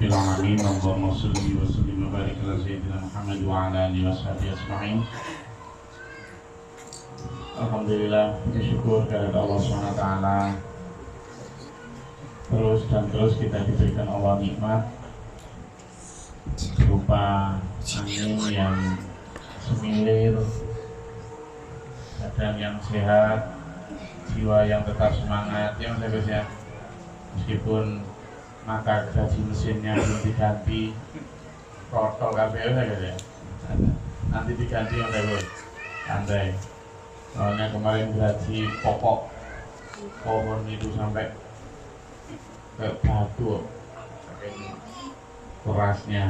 rabbil alamin. Allahumma shalli wa sallim wa barik ala sayyidina Muhammad wa ala alihi washabihi ajma'in. Alhamdulillah, bersyukur kepada Allah SWT. Terus kita diberikan Allah nikmat berupa angin yang semilir, badan yang sehat, jiwa yang tetap semangat, yang bagus ya. Meskipun maka gaji mesinnya belum diganti, protol KPU ya. Nanti diganti yang bagus, santai. Soalnya kemarin gaji pokok pohon itu sampai ke batu, saking kerasnya.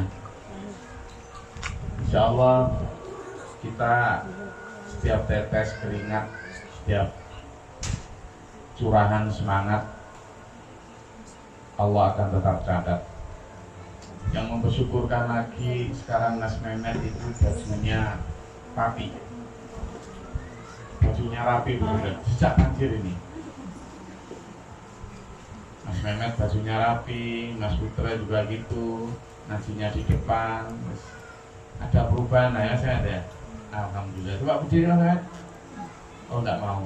Insya Allah kita setiap tetes keringat, setiap curahan semangat, Allah akan tetap catat. Yang mempersyukurkan lagi sekarang Mas Mehmet itu bajunya rapi. Bajunya rapi bener, sejak banjir ini. Mas Mehmet bajunya rapi, Mas Putra juga gitu, nasinya di depan. Terus ada perubahan ya saya ada. Alhamdulillah. Coba berdiri kan? Oh enggak mau.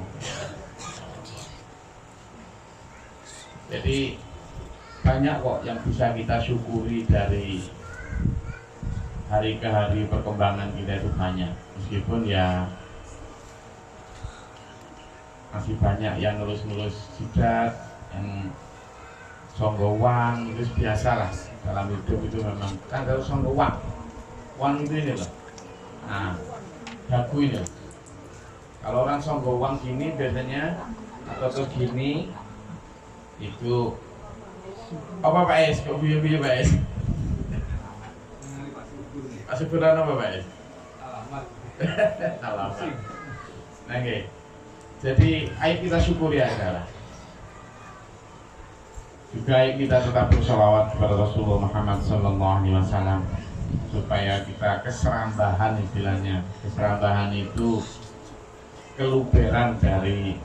Jadi banyak kok yang bisa kita syukuri dari hari ke hari, perkembangan kita itu banyak. Meskipun ya masih banyak yang ngelus-ngelus jidat, yang songgowang, itu biasalah dalam hidup itu memang. Kan kalau songgowang, wang itu ini loh. Nah, dagu ini. Kalau orang songgowang gini biasanya atau terus gini itu apa Pak Es? Kok biaya Pak Es? Masih kurang apa Pak Es? Alamat. Nah, okay. Jadi ayo kita syukuri aja lah. Juga ayo kita tetap bersolawat kepada Rasulullah Muhammad SAW supaya kita keserambahan istilahnya. Keserambahan itu keluberan dari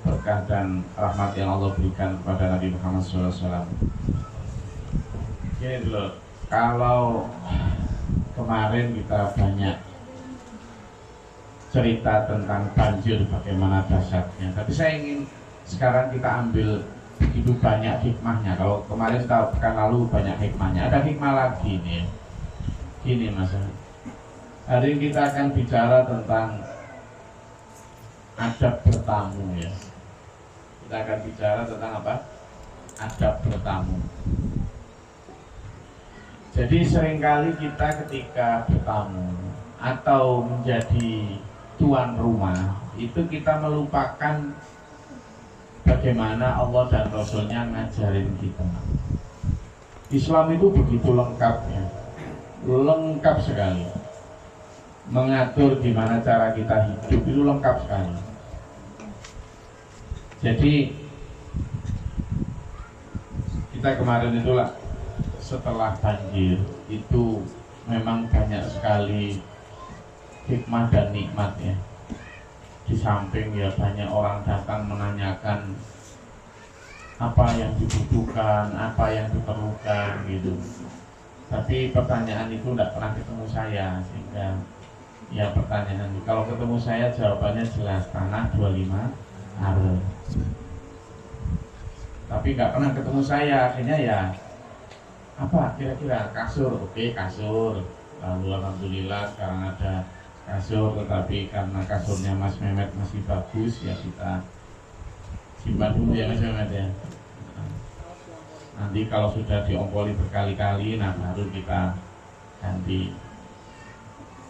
berkah dan rahmat yang Allah berikan kepada Nabi Muhammad SAW. Gini dulu, kalau kemarin kita banyak cerita tentang banjir bagaimana dahsyatnya, tapi saya ingin sekarang kita ambil begitu banyak hikmahnya. Kalau kemarin kita pekan lalu banyak hikmahnya, ada hikmah lagi nih. Gini Mas, hari ini kita akan bicara tentang adab bertamu ya. Kita akan bicara tentang apa? Adab bertamu. Jadi seringkali kita ketika bertamu atau menjadi tuan rumah itu kita melupakan bagaimana Allah dan Rasulnya ngajarin kita. Islam itu begitu lengkapnya, lengkap sekali. Mengatur gimana cara kita hidup itu lengkap sekali. Jadi kita kemarin itulah setelah banjir itu memang banyak sekali hikmah dan nikmat ya. Di samping ya banyak orang datang menanyakan apa yang dibutuhkan, apa yang diperlukan gitu. Tapi pertanyaan itu tidak pernah ketemu saya, sehingga ya pertanyaan itu kalau ketemu saya jawabannya jelas, tanah 25 are. Tapi nggak pernah ketemu saya, akhirnya ya apa kira-kira kasur, oke kasur. Lalu alhamdulillah sekarang ada kasur, tetapi karena kasurnya Mas Mehmet masih bagus ya kita simpan dulu ya Mas Mehmet ya. Nanti kalau sudah diompoli berkali-kali, nah baru kita ganti.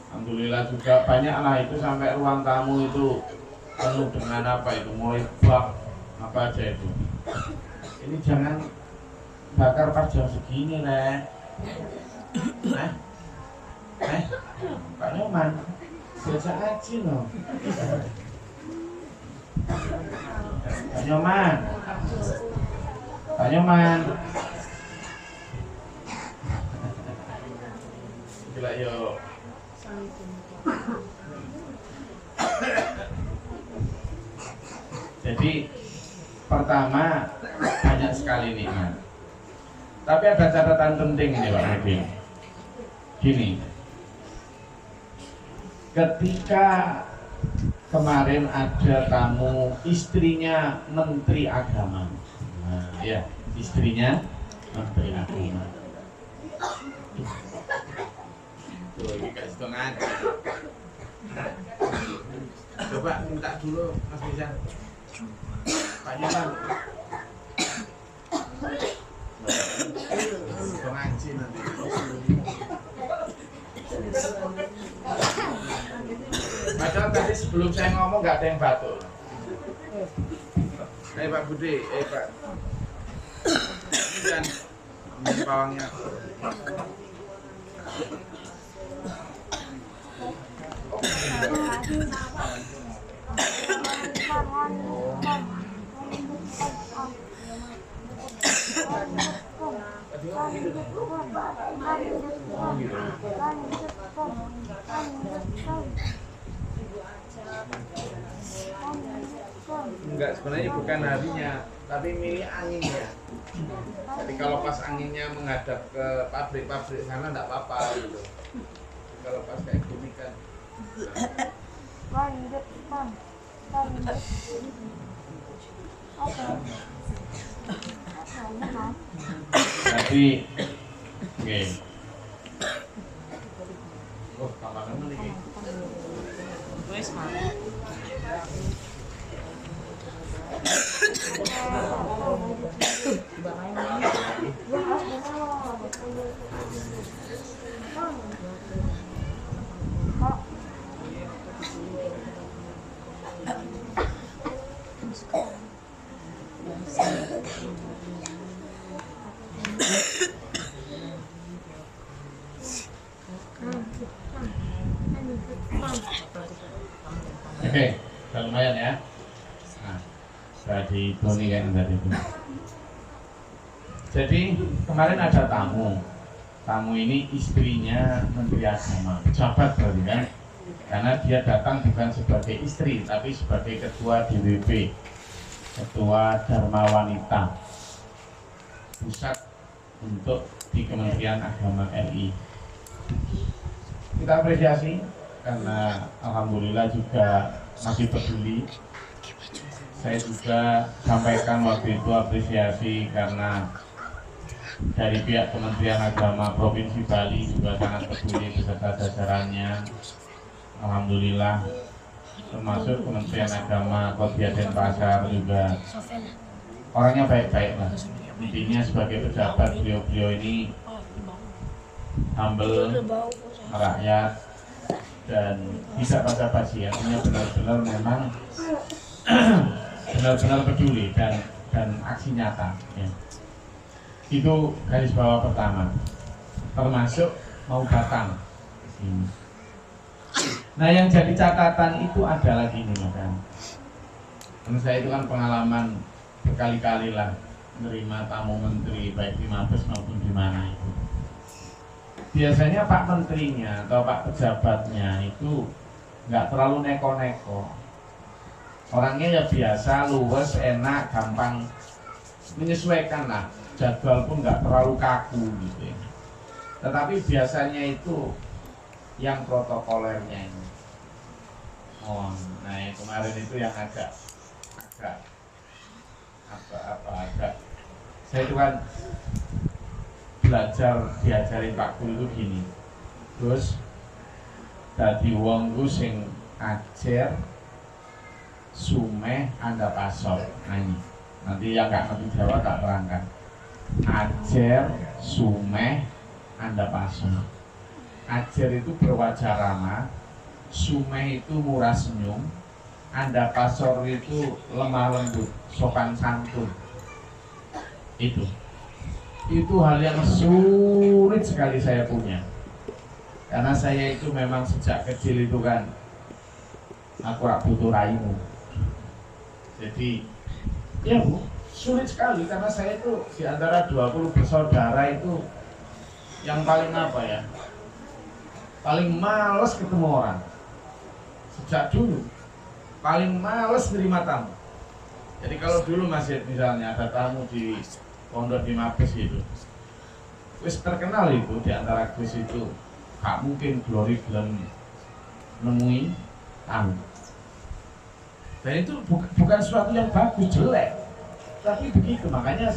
Alhamdulillah juga banyak lah itu, sampai ruang tamu itu penuh dengan apa itu, mulai bak apa aja itu. Ini jangan bakar pas jam segini Pak Nyoman biasa aja loh. Pak Nyoman gila yuk. Jadi pertama banyak sekali nikmat. Tapi ada catatan penting ini Pak Medi. Gini, ketika kemarin ada tamu istrinya Menteri Agama, nah, ya istrinya Menteri Agama. Tuh, ini kasih tengah. Coba minta dulu Mas Misan. Pak Nyaman. Pengaji nanti. Padahal tadi sebelum saya ngomong nggak ada yang batuk. Pak Budi, Pak. Dan pawangnya. Enggak, sebenarnya bukan harinya, tapi milih anginnya. Jadi kalau pas anginnya menghadap ke pabrik-pabrik sana enggak apa-apa gitu. Kalau pas kayak gini kan. Jadi, oke. Oh, kamarnya lagi. Wes mana? Oke, lumayan ya. Nah, tadi Tony kan tadi itu. Jadi kemarin ada tamu. Tamu ini istrinya Menteri Agama, pejabat berarti kan? Karena dia datang bukan sebagai istri, tapi sebagai ketua DWP, ketua Dharma Wanita pusat untuk di Kementerian Agama RI. Kita apresiasi karena alhamdulillah juga masih peduli. Saya juga sampaikan waktu itu apresiasi karena dari pihak Kementerian Agama Provinsi Bali juga sangat peduli beserta jajarannya. Alhamdulillah, termasuk Kementerian Agama Kota Denpasar juga orangnya baik-baik lah. Intinya sebagai pejabat beliau ini humble, rakyat, dan tidak basa-basi. Artinya benar-benar memang benar-benar peduli dan aksi nyata. Ya. Itu garis bawah pertama, termasuk mau datang. Nah, yang jadi catatan itu adalah gini, kan. Karena saya itu kan pengalaman berkali-kali lah menerima tamu menteri baik di Mabes maupun di mana itu. Biasanya Pak Menterinya atau Pak pejabatnya itu nggak terlalu neko-neko. Orangnya ya biasa, luwes, enak, gampang menyesuaikan lah. Jadwal pun nggak terlalu kaku gitu ya. Tetapi biasanya itu yang protokolernya ini. Oh, nah kemarin itu yang agak saya itu kan belajar diajarin Pak Guru itu gini. Terus dadi wong ku sing ajer sumeh anda pasok. Nah, ini nanti yang nggak ngerti Jawa tak terangkan. Ajer sumeh anda pasok. Ajer itu berwajah ramah, sumeh itu murah senyum, anda pasor itu lemah lembut, sopan santun. Itu hal yang sulit sekali saya punya, karena saya itu memang sejak kecil itu kan aku rak butuh raimu. Jadi ya Bu, sulit sekali karena saya itu di antara 20 bersaudara itu yang paling apa ya, paling males ketemu orang. Sejak dulu paling males nerima tamu. Jadi kalau dulu masih misalnya ada tamu di pondok di Mabes gitu, Wis terkenal itu di antara Gus itu gak mungkin Glory belum nemui anu. Dan itu bukan sesuatu yang bagus, jelek. Tapi begitu, makanya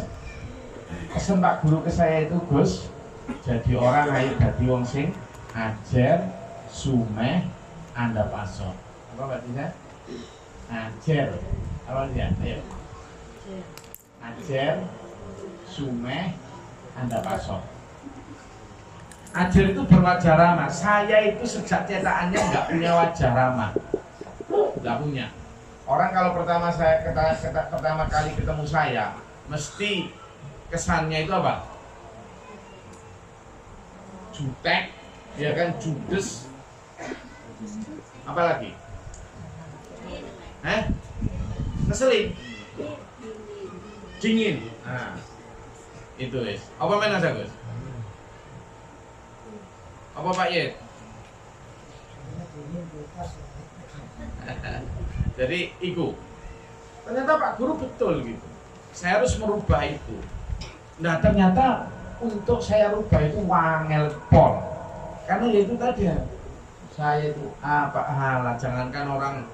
pesen Pak Guru ke saya itu, Gus, jadi orang ayo dadi wong sing ajar, sumeh, andap asor. Apa Mbak Tisa? Ajar. Apa dia? Ayo. Ajar, sumeh, andap asor. Ajar itu berwajah ramah. Saya itu sejak cetakannya nggak punya wajah ramah, nggak punya. Orang kalau pertama kali ketemu saya, mesti kesannya itu apa? Jutek, ya kan, judes. Apa lagi? Ngeselin, dingin. Nah, itu wis. Apa main aja Gus? Apa Pak Yed? Jadi itu ternyata Pak Guru betul gitu. Saya harus merubah itu. Nah ternyata untuk saya rubah itu wangel pol. Karena ya itu tadi ya. Saya itu halah, jangankan orang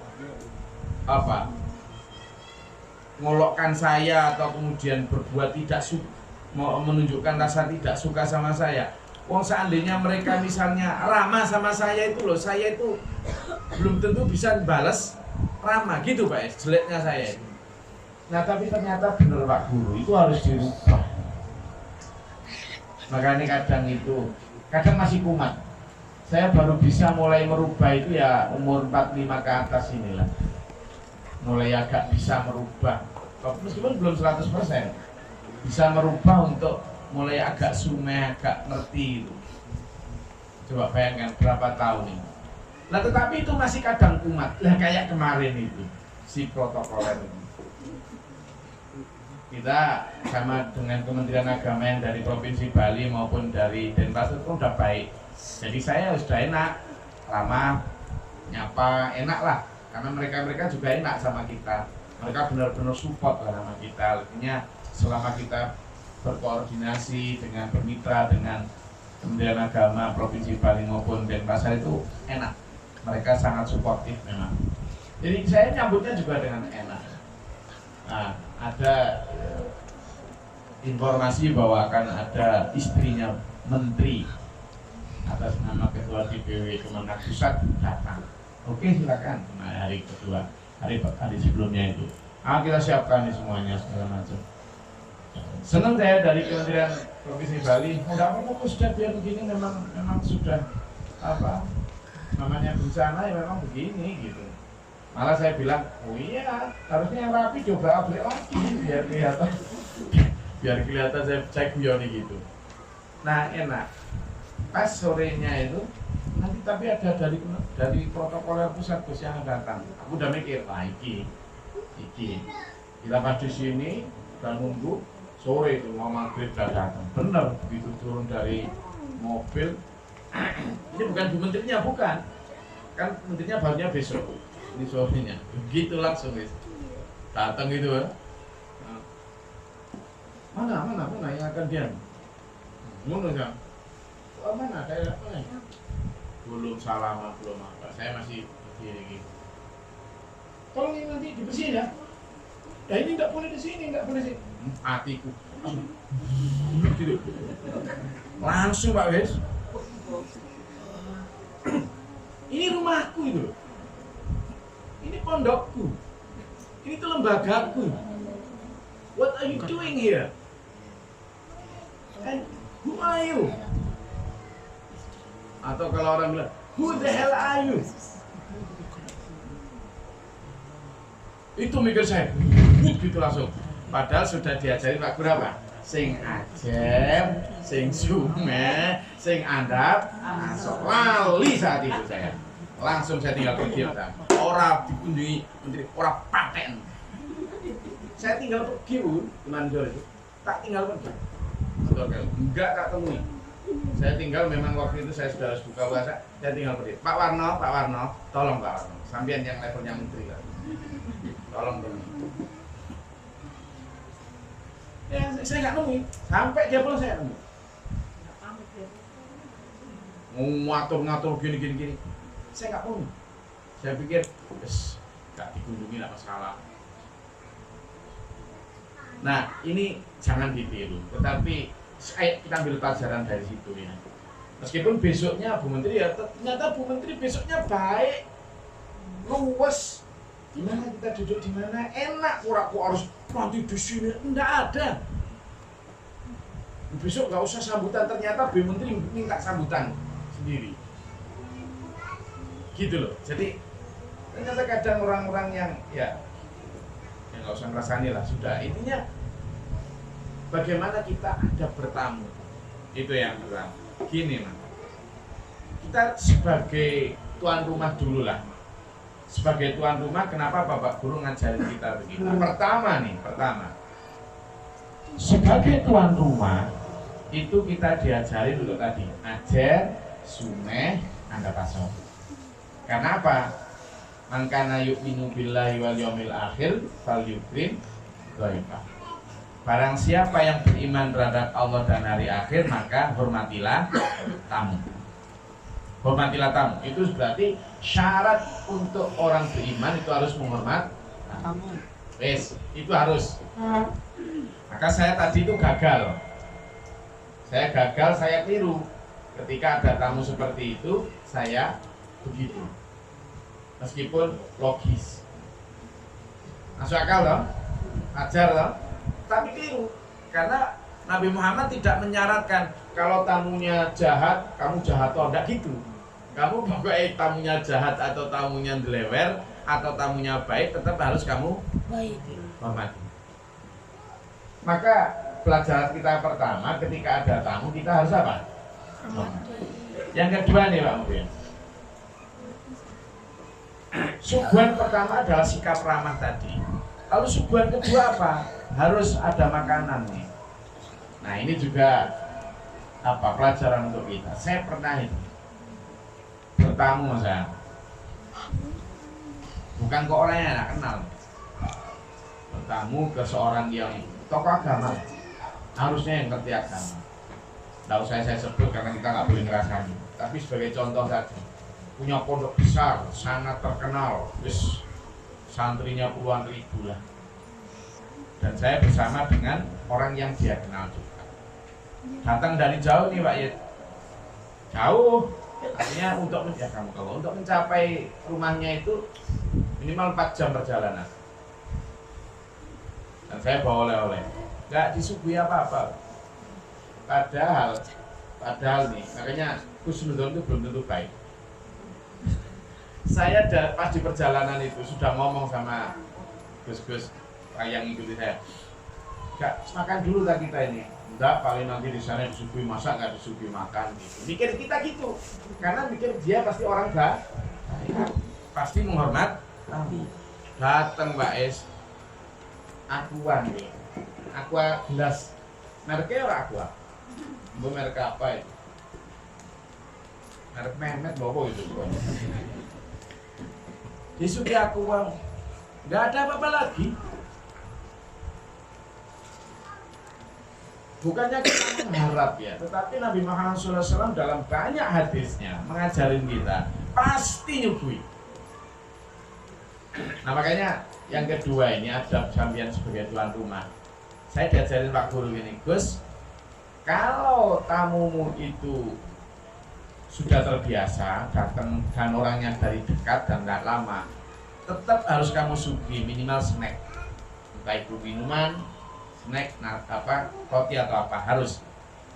apa ngolokkan saya atau kemudian berbuat tidak menunjukkan rasa tidak suka sama saya. Wong seandainya mereka misalnya ramah sama saya itu loh, saya itu belum tentu bisa balas ramah gitu Pak, jeleknya saya. Nah tapi ternyata benar Pak Guru, itu harus dirubah. Makanya kadang masih kumat. Saya baru bisa mulai merubah itu ya umur 45 ke atas inilah. Mulai agak bisa merubah, meskipun belum 100%. Bisa merubah untuk mulai agak sumeh, agak ngerti itu. Coba bayangkan berapa tahun ini. Nah tetapi itu masih kadang kumat. Lah kayak kemarin itu si protokoler itu. Kita sama dengan Kementerian Agama yang dari Provinsi Bali maupun dari Denpasar itu udah baik. Jadi saya sudah enak, ramah, nyapa, enak lah. Karena mereka juga enak sama kita. Mereka benar-benar support lah sama kita. Artinya selama kita berkoordinasi dengan bermitra dengan Kementerian Agama Provinsi Bali maupun Denpasar itu enak. Mereka sangat suportif memang. Jadi saya nyambutnya juga dengan enak. Nah, ada informasi bahwa akan ada istrinya menteri atas nama Ketua DPW Kemenang Pusat datang. Oke silakan. Nah, hari kedua, hari sebelumnya itu. Kita siapkan nih semuanya segala macam. Senang saya dari Kementerian Provinsi Bali. Enggak apa-apa sudah biar begini, memang sudah apa namanya bencana ya memang begini gitu. Malah saya bilang, oh iya harusnya yang rapi coba upgrade lagi biar kelihatan saya cek guyoni gitu. Nah enak. Pas sorenya itu nanti tapi ada dari protokoler pusat Gus yang datang. Aku udah mikir, iki kita pas di sini dan nunggu sore itu mau maghrib udah datang. Bener begitu turun dari mobil. Ini bukan Bu Menterinya, bukan. Kan menterinya barunya besok. Ini sorenya. Begitu langsung guys. Datang gitu ya. Mana yang akan diam? Mana ya? Mana daerah mana? Belum salaman, belum apa. Saya masih begini. Tolong ini nanti dibersihin ya. Ya ini nggak boleh di sini, nggak boleh sih. Hatiku. Gitu. Langsung Pak Wes. Ini rumahku itu. Ini pondokku. Ini tuh lembagaku. What are you doing here? And who are you? Atau kalau orang bilang, who the hell are you? Itu mikir saya, gitu langsung. Padahal sudah diajarin Pak Guru apa? Sing ajem, sing sume, sing andap, masuk lali saat itu saya. Langsung saya tinggal pergi. Orang dikunjungi menteri, orang paten. Saya tinggal pergi mandor itu, tak tinggal pergi. Enggak tak temui. Saya tinggal memang waktu itu saya sudah harus buka puasa, saya tinggal pergi. Pak Warno, tolong Pak Warno, sampean yang levelnya menteri kan. Tolong temui. Ya saya nggak nemui, sampai dia pulang saya nemui. ngatur gini. Saya nggak mau. Saya pikir, nggak dikunjungi nggak masalah. Nah, ini jangan ditiru. Tetapi kita ambil pelajaran dari situ ya. Meskipun besoknya Bu Menteri ya, ternyata Bu Menteri besoknya baik, luwes. Di mana kita duduk di mana enak, kok harus nanti di sini, enggak ada. Besok nggak usah sambutan, ternyata Bu Menteri minta sambutan sendiri. Gitu loh. Jadi ternyata kadang orang-orang yang nggak usah ngerasani lah, sudah. Intinya bagaimana kita ada bertamu, itu yang pertama. Gini mas, kita sebagai tuan rumah dulu lah. Sebagai tuan rumah, kenapa Bapak Guru ngajarin kita begitu? Pertama, sebagai tuan rumah itu kita diajarin dulu tadi, ajar, sumeh, anda pasok. Karena apa? Man kana yu'minu billahi wal yaumil akhir fal yukrim dhaifah. Barang siapa yang beriman terhadap Allah dan hari akhir, maka hormatilah tamu. Hormatilah tamu. Itu berarti syarat untuk orang beriman itu harus menghormat tamu. Itu harus. Maka saya tadi itu gagal. Saya keliru. Ketika ada tamu seperti itu, saya begitu. Meskipun logis. Masuk akal loh? Ajar loh? Tapi keliru, karena Nabi Muhammad tidak menyaratkan kalau tamunya jahat, kamu jahat atau enggak gitu. Kamu pokoknya tamunya jahat atau tamunya delewer atau tamunya baik, tetap harus kamu baik hormati. Maka pelajaran kita pertama, ketika ada tamu kita harus apa? Yang kedua nih Pak Mubin, suguhan pertama adalah sikap ramah tadi. Lalu suguhan kedua apa? Harus ada makanan nih. Nah ini juga pelajaran untuk kita. Saya pernah itu bertamu saya, bukan ke orang yang tidak kenal, bertamu ke seorang yang tokoh agama, harusnya yang ngerti agama. Tidak usah saya sebut karena kita nggak boleh ngerasain. Tapi sebagai contoh saja, punya pondok besar, sangat terkenal, santrinya puluhan ribu lah. Dan saya bersama dengan orang yang dia kenal juga. Datang dari jauh nih Pak Yed, jauh. Artinya untuk untuk mencapai rumahnya itu minimal 4 jam perjalanan. Dan saya bawa oleh-oleh, nggak disuguhi apa-apa. Padahal nih, makanya husnuzon itu belum tentu baik. Saya pas di perjalanan itu sudah ngomong sama Gus yang ikuti saya, nggak makan dulu lah kita ini. Enggak, paling nanti di sana disuguhi masak, nggak disuguhi makan gitu. Mikir kita gitu, karena mikir dia pasti orang baik, pasti menghormat. Datang Mbak Es, Aqua nih, Aqua gelas, mereknya orang Aqua, merek apa itu? Merek Mehmet bawa itu. Disuguhi Aqua, nggak ada apa-apa lagi. Bukannya kita mengharap ya, tetapi Nabi Muhammad SAW dalam banyak hadisnya mengajarin kita pasti nyuguhi. Nah makanya yang kedua ini adab sampeyan sebagai tuan rumah. Saya diajarin Pak Guru ini, Gus, kalau tamumu itu sudah terbiasa datang dan orangnya dari dekat dan tidak lama, tetap harus kamu suguhi minimal snack, entah itu minuman, snack, roti atau apa, harus.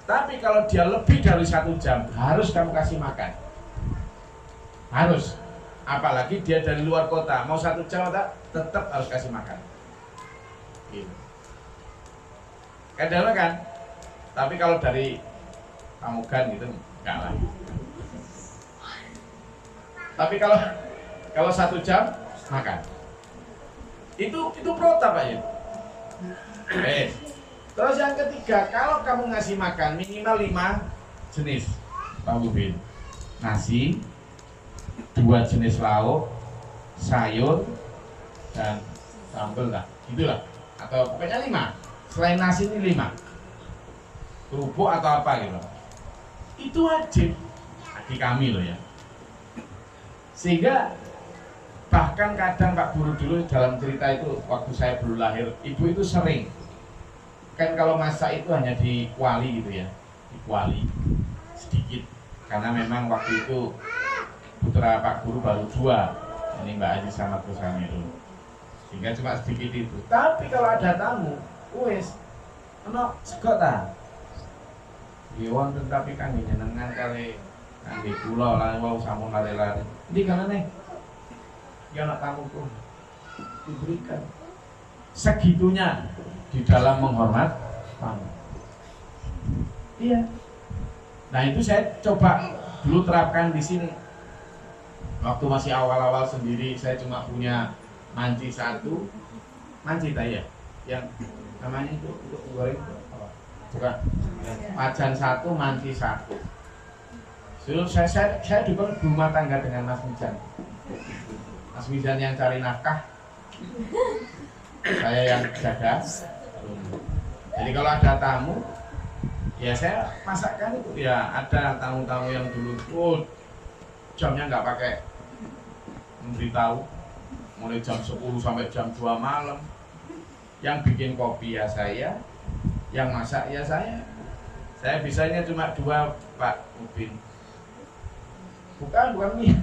Tapi kalau dia lebih dari 1 jam, harus kamu kasih makan. Harus. Apalagi dia dari luar kota, mau 1 jam tetap harus kasih makan. Gitu. Kadang kan. Tapi kalau dari Pamugan gitu, enggak lah. Tapi kalau 1 jam makan. Itu protap Pak ya. Terus yang ketiga, kalau kamu ngasih makan minimal 5 jenis Pak Mubin. Nasi, 2 jenis lauk, sayur, dan sambal lah, gitulah. Atau pokoknya 5. Selain nasi ini 5. Kerupuk atau apa gitu. Itu wajib. di kami loh ya. Sehingga bahkan kadang Pak Guru dulu dalam cerita itu waktu saya belum lahir, ibu itu sering kan kalau masak itu hanya di kuali gitu ya, di kuali sedikit karena memang waktu itu putra Pak Guru baru 2, ini Mbak Aziz sama Gus Hamil, sehingga cuma sedikit itu. Tapi kalau ada tamu, wes, ono sego ta? Ya wonten tapi kan nyenengan kali di pulau lah, mau samun lari-lari. Ini karena nih, ya anak tamuku diberikan segitunya di dalam menghormat tamu. Iya. Nah itu saya coba dulu terapkan di sini. Waktu masih awal-awal sendiri, saya cuma punya manci 1, manci ya, yang namanya itu untuk goreng apa? Bukan, wajan 1, manci 1. Dulu saya juga berumah tangga dengan Mas Mijan. Mas Mijan yang cari nafkah, saya yang jaga. Jadi kalau ada tamu, ya saya masakkan itu. Ya ada tamu-tamu yang dulu jamnya nggak pakai memberitahu, mulai jam 10 sampai jam 2 malam. Yang bikin kopi ya saya, yang masak ya saya. Saya bisanya cuma 2 Pak Ubin. Bukan mie.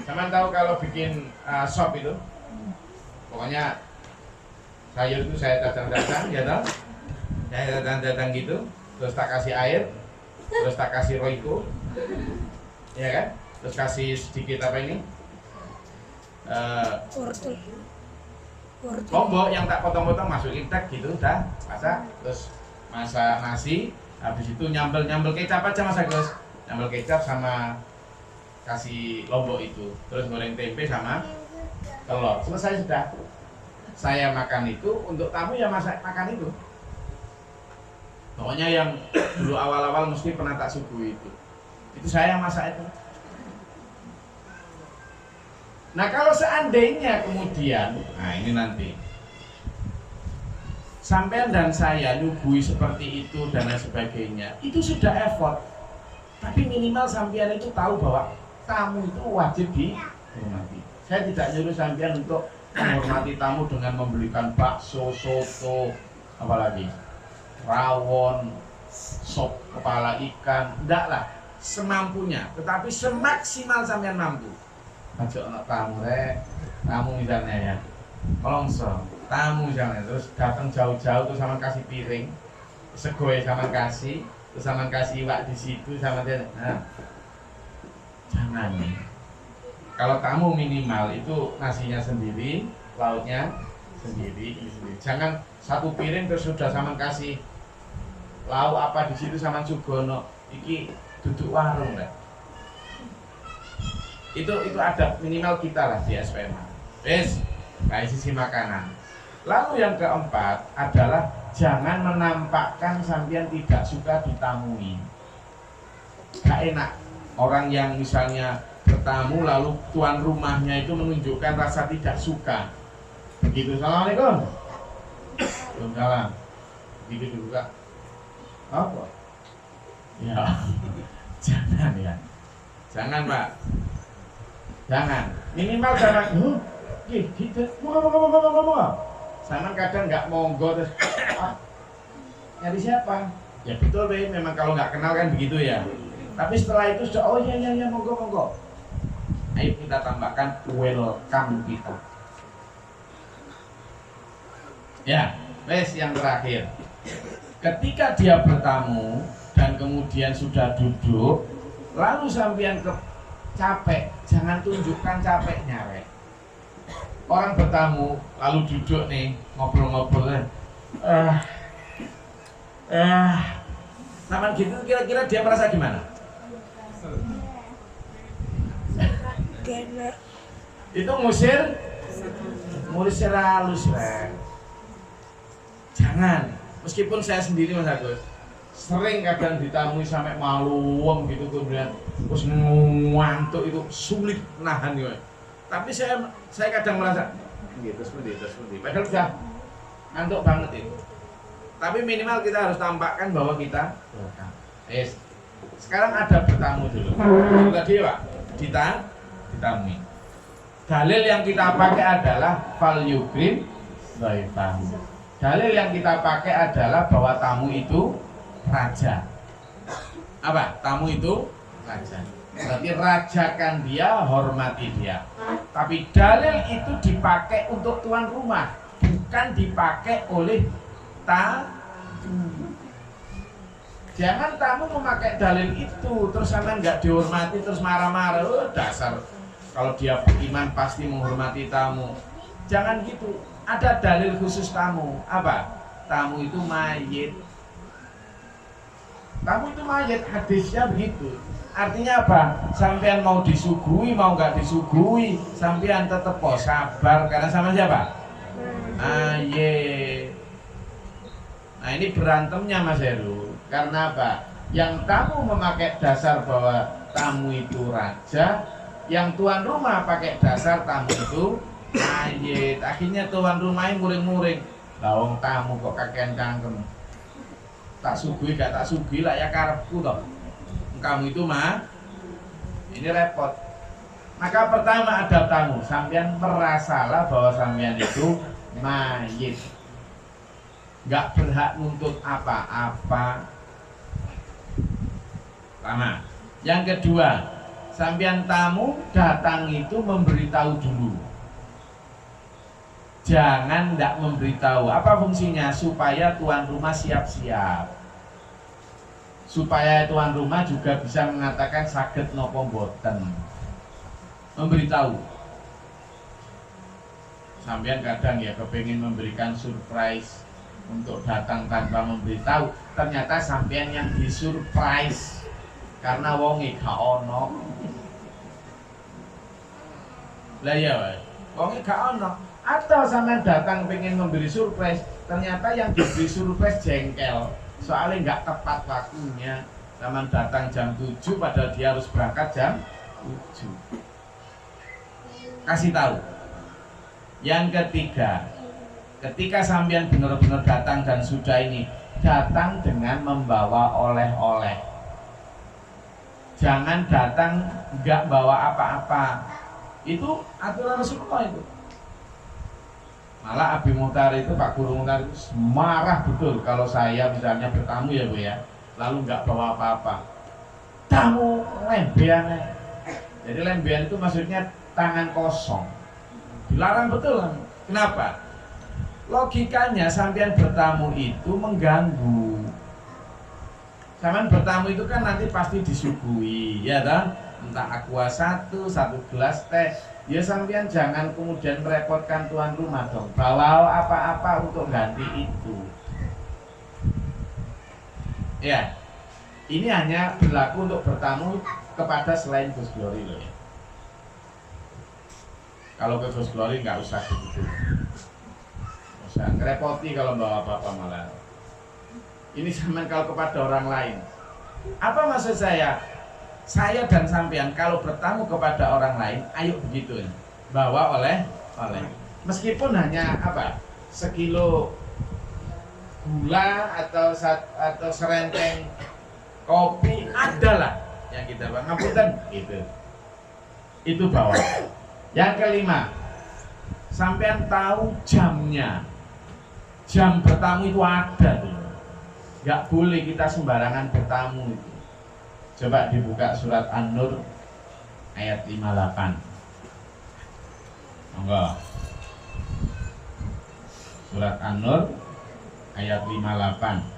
Teman tahu kalau bikin sop itu, pokoknya sayur itu saya dadang-dadang, ya toh? Saya dadang-dadang gitu, terus tak kasih air, terus tak kasih roiko, ya kan? Terus kasih sedikit apa ini? Lombok yang tak potong-potong masukin tek gitu, udah masak, terus masak nasi, habis itu nyambel kecap aja Mas Agus, nyambel kecap sama kasih lombok itu, terus goreng tempe sama telur, selesai sudah. Saya makan itu, untuk tamu ya makan itu. Pokoknya yang dulu awal-awal mesti pernah tak suguhi itu saya masak itu. Nah kalau seandainya kemudian, nah ini nanti sampean dan saya nyuguhi seperti itu dan lain sebagainya, itu sudah effort. Tapi minimal sampean itu tahu bahwa tamu itu wajib dihormati. Saya tidak nyuruh sampean untuk menghormati tamu dengan membelikan bakso, soto, apalagi rawon, sop kepala ikan, enggak lah, semampunya. Tetapi semaksimal sampean mampu. Ajak anak tamu misalnya ya, kolongso, tamu misalnya, terus datang jauh-jauh terus sama kasih piring, segoe sama kasih, terus sama kasih iwak di situ sama dia. Nah, jangan nih. Kalau tamu minimal itu nasinya sendiri, lauknya sendiri, ini sendiri. Jangan satu piring terus sudah sama kasih lauk apa di situ sama Sugono, iki duduk warung lah. Itu ada minimal kita lah di SPM. Wes, kayak sisi makanan. Lalu yang keempat adalah jangan menampakkan sampean tidak suka ditamui. Gak enak orang yang misalnya bertamu lalu tuan rumahnya itu menunjukkan rasa tidak suka. Begitu. Assalamualaikum. Waalaikumsalam. Begitu juga. Apa? Ya. Jangan ya. Jangan Pak. Jangan. Minimal jangan. Gitu. Mau. Sama kadang nggak monggo terus. Nyari siapa? Ya betul deh. Memang kalau nggak kenal kan begitu ya. Tapi setelah itu sudah, oh iya monggo. Ayo kita tambahkan welcome kita. Ya, wes yang terakhir. Ketika dia bertamu dan kemudian sudah duduk, lalu sampean capek, jangan tunjukkan capeknya, weh. Orang bertamu lalu duduk nih ngobrol-ngobrol, sama gitu kira-kira dia merasa gimana? Itu musir halus, jangan. Meskipun saya sendiri Mas Agus sering kadang ditamui sampai maluem gitu, kemudian terus ngantuk itu sulit nahan gitu. Tapi saya kadang merasa gitu seperti. Padahal sudah ngantuk banget itu. Tapi minimal kita harus tampakkan bahwa kita welcome. Sekarang ada bertamu dulu. Tadi Pak, ditamui. Dalil yang kita pakai adalah fal yukrim dhaifahu. Dalil yang kita pakai adalah bahwa tamu itu raja. Apa? Tamu itu raja. Berarti rajakan dia, hormati dia. Tapi dalil itu dipakai untuk tuan rumah, bukan dipakai oleh tamu. Jangan tamu memakai dalil itu terus sama nggak dihormati terus marah-marah. Oh, dasar kalau dia beriman pasti menghormati tamu. Jangan gitu. Ada dalil khusus tamu. Apa? Tamu itu mayit. Tamu itu mayit, hadisnya begitu. Artinya apa? Sampean mau disuguhi, mau nggak disuguhi, sampean tetap sabar karena sama siapa? Mayit. Nah ini berantemnya Mas Heru. Karena apa? Yang tamu memakai dasar bahwa tamu itu raja, yang tuan rumah pakai dasar tamu itu mayit. Akhirnya tuan rumahnya muring-muring. Lawang tamu kok kakean cangkem. Tak sugui gak tak sugui lah ya karepku toh. Kamu itu mah ini repot. Maka pertama adab tamu, sampean merasalah bahwa sampean itu mayit. Gak berhak nuntut apa-apa. Pertama. Yang kedua, sampean tamu datang itu memberitahu dulu. Jangan tidak memberitahu. Apa fungsinya? Supaya tuan rumah siap-siap. Supaya tuan rumah juga bisa mengatakan saged nopo mboten. Memberitahu. Sampean kadang ya kepengin memberikan surprise untuk datang tanpa memberitahu. Ternyata sampean yang disurprise karena wonge gak ono. Lah ya, wonge gak ono. Atau sampean datang pengen memberi surprise, ternyata yang diberi surprise jengkel. Soalnya nggak tepat waktunya. Sampean datang jam 7 padahal dia harus berangkat jam 7. Kasih tahu. Yang ketiga, ketika sampean benar-benar datang dan sudah ini, datang dengan membawa oleh-oleh. Jangan datang nggak bawa apa-apa. Itu aturan Rasulullah itu. Malah Abi Muhtar itu, Pak Guru Muhtar itu marah betul kalau saya misalnya bertamu ya Bu ya, lalu nggak bawa apa-apa. Tamu lembean. Jadi lembean itu maksudnya tangan kosong. Dilarang betul. Kenapa? Logikanya sampean bertamu itu mengganggu. Sampean bertamu itu kan nanti pasti disuguhi, ya kan? Entah aqua satu gelas teh. Ya sampean jangan kemudian merepotkan tuan rumah dong. Bawa apa-apa untuk ganti itu. Ya, ini hanya berlaku untuk bertamu kepada selain Gus Glory loh ya. Kalau ke Gus Glory nggak usah begitu. Nggak usah ngerepoti kalau bawa apa-apa malah. Ini sampean kalau kepada orang lain. Apa maksud saya? Saya dan sampean kalau bertamu kepada orang lain, ayo begitu, bawa oleh. Meskipun hanya apa, sekilo gula atau serenteng kopi adalah yang kita bawa. Ngapunten, gitu. Itu bawa. Yang kelima, sampean tahu jamnya. Jam bertamu itu ada tuh. Gak boleh kita sembarangan bertamu itu. Coba dibuka surat An-Nur ayat 58. Monggo. Surat An-Nur ayat 58.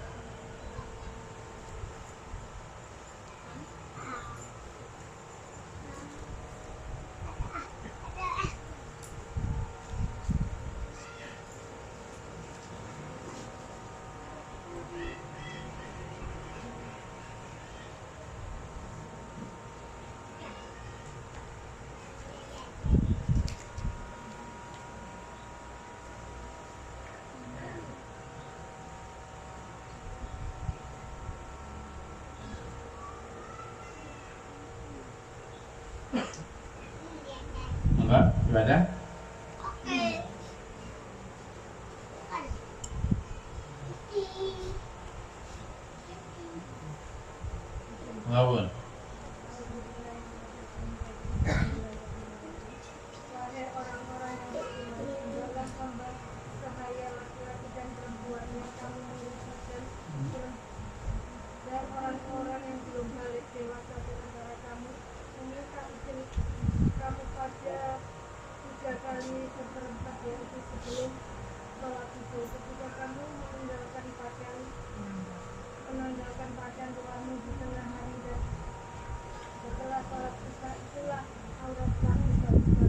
Monggo, dibaca. Ngawur. Wahai orang-orang yang beriman, tinggallah hamba sahaya laki-laki dan perempuan yang kamu miliki dan orang-orang yang belum balik dewasa di antara kamu meminta izin kamu pada 3 kali 1/4 yaitu sebelum sholat subuh ketika kamu menanggalkan pakaian tuanmu di tengah hari dan setelah sholat isya itulah aurat laki bagi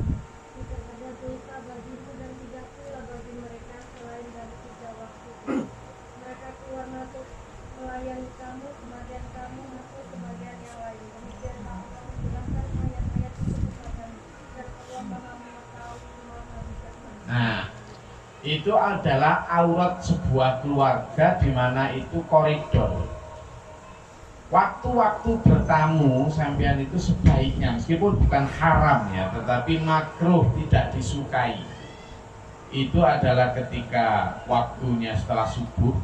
tidak ada dosa bagimu dan tidak pula bagi mereka selain dari 3 waktu mereka keluar masuk melayani kamu kemudian kamu masuk kebagian yang lain kemudian kamu jelaskan ayat-ayat itu kepadamu dan Allah maha mengetahui maha bijaksana. Nah, itu adalah aurat sebuah keluarga di mana itu koridor. Waktu-waktu bertamu sampean itu sebaiknya meskipun bukan haram ya, tetapi makruh tidak disukai. Itu adalah ketika waktunya setelah subuh.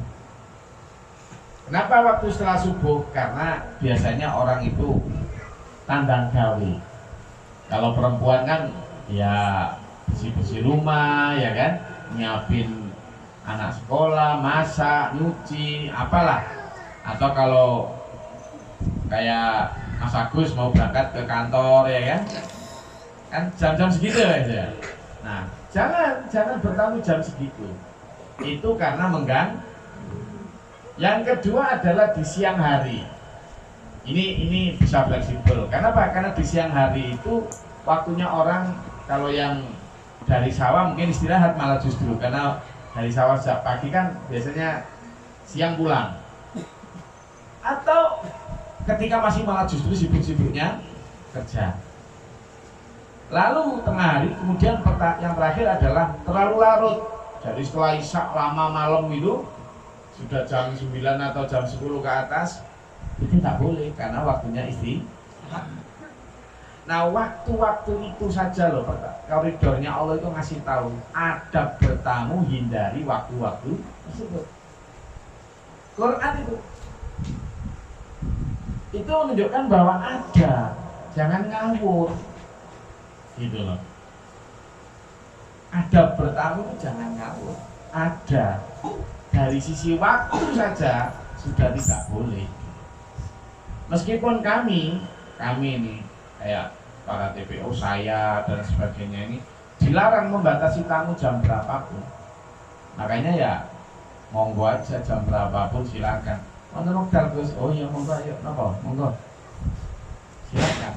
Kenapa waktu setelah subuh? Karena biasanya orang itu tandang gawe. Kalau perempuan kan ya bersih-bersih rumah ya kan, nyiapin anak sekolah, masak, nyuci, apalah. Atau kalau kayak Mas Agus mau berangkat ke kantor ya kan jam-jam segitu ya. Nah, jangan bertamu jam segitu. Itu karena mengganggu. Yang kedua adalah di siang hari. Ini bisa fleksibel. Kenapa? Karena di siang hari itu waktunya orang kalau yang dari sawah mungkin istirahat malah justru karena dari sawah sejak pagi kan biasanya siang pulang. Atau ketika masih malah justru sibuk-sibuknya kerja. Lalu tengah hari kemudian yang terakhir adalah terlalu larut. Jadi setelah isya lama malam itu sudah jam 9 atau jam 10 ke atas itu tak boleh karena waktunya istirahat. Nah, waktu-waktu itu saja loh koridornya Allah itu ngasih tahu adab bertamu hindari waktu-waktu tersebut. Quran itu menunjukkan bahwa ada, jangan ngawur gitu loh. Adab bertamu jangan ngawur, ada. Dari sisi waktu saja sudah tidak boleh. Meskipun kami ini kayak para TPO saya dan sebagainya ini dilarang membatasi tamu jam berapapun. Makanya ya monggo aja jam berapapun silakan. Ono Gus, oh ya monggo ayo napa? Monggo. Silakan.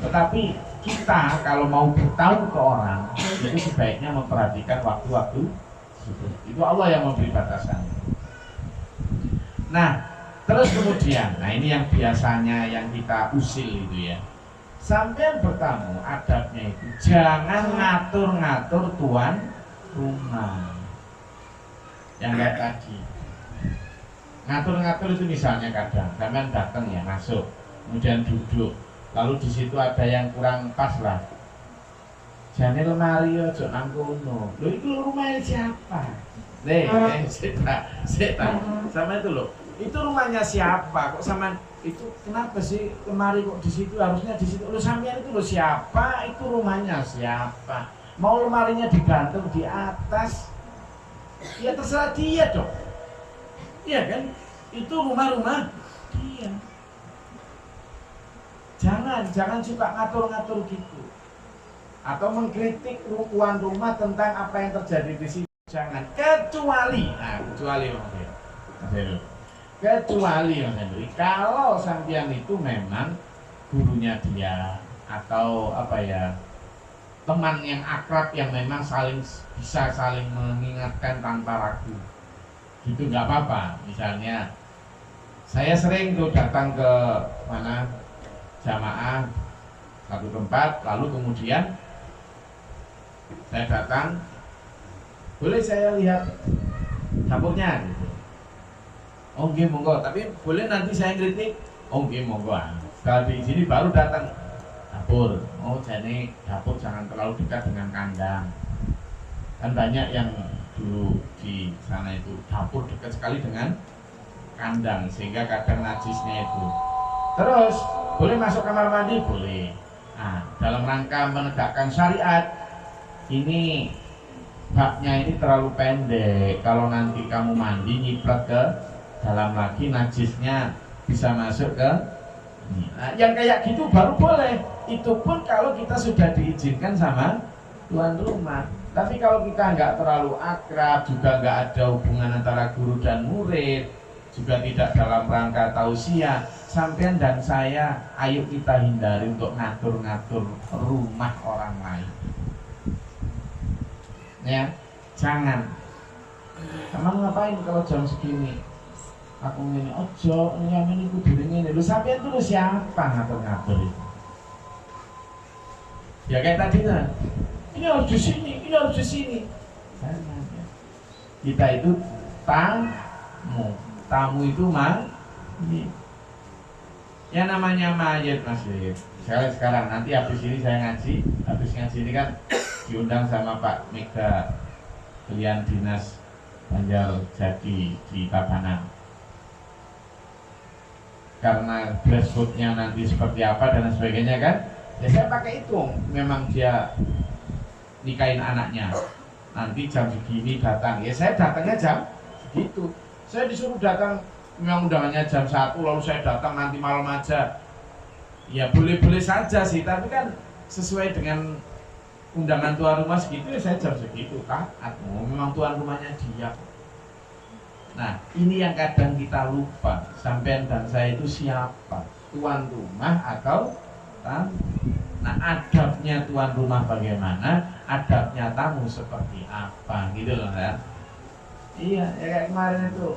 Tetapi kita kalau mau bertamu ke orang itu sebaiknya memperhatikan waktu-waktu. Itu Allah yang memberi batasan. Nah, terus kemudian, nah ini yang biasanya yang kita usil itu ya. Sampai bertamu adabnya itu jangan ngatur-ngatur tuan rumah. Yang kayak tadi. Ngatur-ngatur itu misalnya kadang sampean datang ya masuk, kemudian duduk, lalu di situ ada yang kurang pas lah. Jane lemari ojo nang kono. Lho itu rumahnya siapa? Seta. Sama itu loh. Itu rumahnya siapa? Kok sama itu kenapa sih lemari kok di situ harusnya di situ? Lu sampean itu lo siapa? Itu rumahnya siapa? Mau lemarinya digantung di atas? Ya terserah dia dong. Iya kan? Itu rumah-rumah dia. Jangan suka ngatur-ngatur gitu. Atau mengkritik tuan rumah tentang apa yang terjadi di situ. Jangan, kecuali kalau sampean itu memang gurunya dia atau apa ya teman yang akrab yang memang bisa saling mengingatkan tanpa ragu, gitu nggak apa-apa. Misalnya saya sering tuh datang ke mana jamaah satu tempat, lalu kemudian saya datang, boleh saya lihat dapurnya gitu. Oh nggih monggo, tapi boleh nanti saya kritik. Oh nggih monggo. Setelah di sini baru datang dapur. Oh jadi dapur jangan terlalu dekat dengan kandang. Kan banyak yang dulu di sana itu dapur dekat sekali dengan kandang sehingga kadang najisnya itu. Terus boleh masuk kamar mandi? Boleh. Nah, dalam rangka menegakkan syariat, ini baknya ini terlalu pendek. Kalau nanti kamu mandi nyiprat ke dalam lagi, najisnya bisa masuk ke. Nah, yang kayak gitu baru boleh. Itu pun kalau kita sudah diizinkan sama tuan rumah. Tapi kalau kita nggak terlalu akrab, juga nggak ada hubungan antara guru dan murid, juga tidak dalam rangka tausiah, sampean dan saya, ayo kita hindari untuk ngatur-ngatur rumah orang lain. Ya, jangan. Kamu ngapain kalau jam segini? Aku ngene, ojo, nyamen iku dhewe ngene. Lho sampean tuh siapa ngatur-ngatur itu? Ya kayak tadi kan. Ini harus di sini, ini harus di sini. Kita itu tamu. Tamu itu ya namanya mayat Mas Yid. Sekarang nanti habis ini saya ngaji, habis ngaji ini kan diundang sama Pak Mega pilihan dinas Banjarjati di Tabanan. Karena dress code-nya nanti seperti apa dan sebagainya kan, ya saya pakai itu. Memang dia nikahin anaknya, nanti jam segini datang, ya saya datangnya jam segitu. Saya disuruh datang, memang undangannya jam 1, lalu saya datang nanti malam aja. Ya boleh-boleh saja sih, tapi kan sesuai dengan undangan tuan rumah segitu, ya saya jam segitu taat. Memang tuan rumahnya dia. Nah, ini yang kadang kita lupa, sampean dan saya itu siapa? Tuan rumah atau tamu? Nah, adabnya tuan rumah bagaimana? Adabnya tamu seperti apa? Gitu loh kan? Iya, ya kayak kemarin itu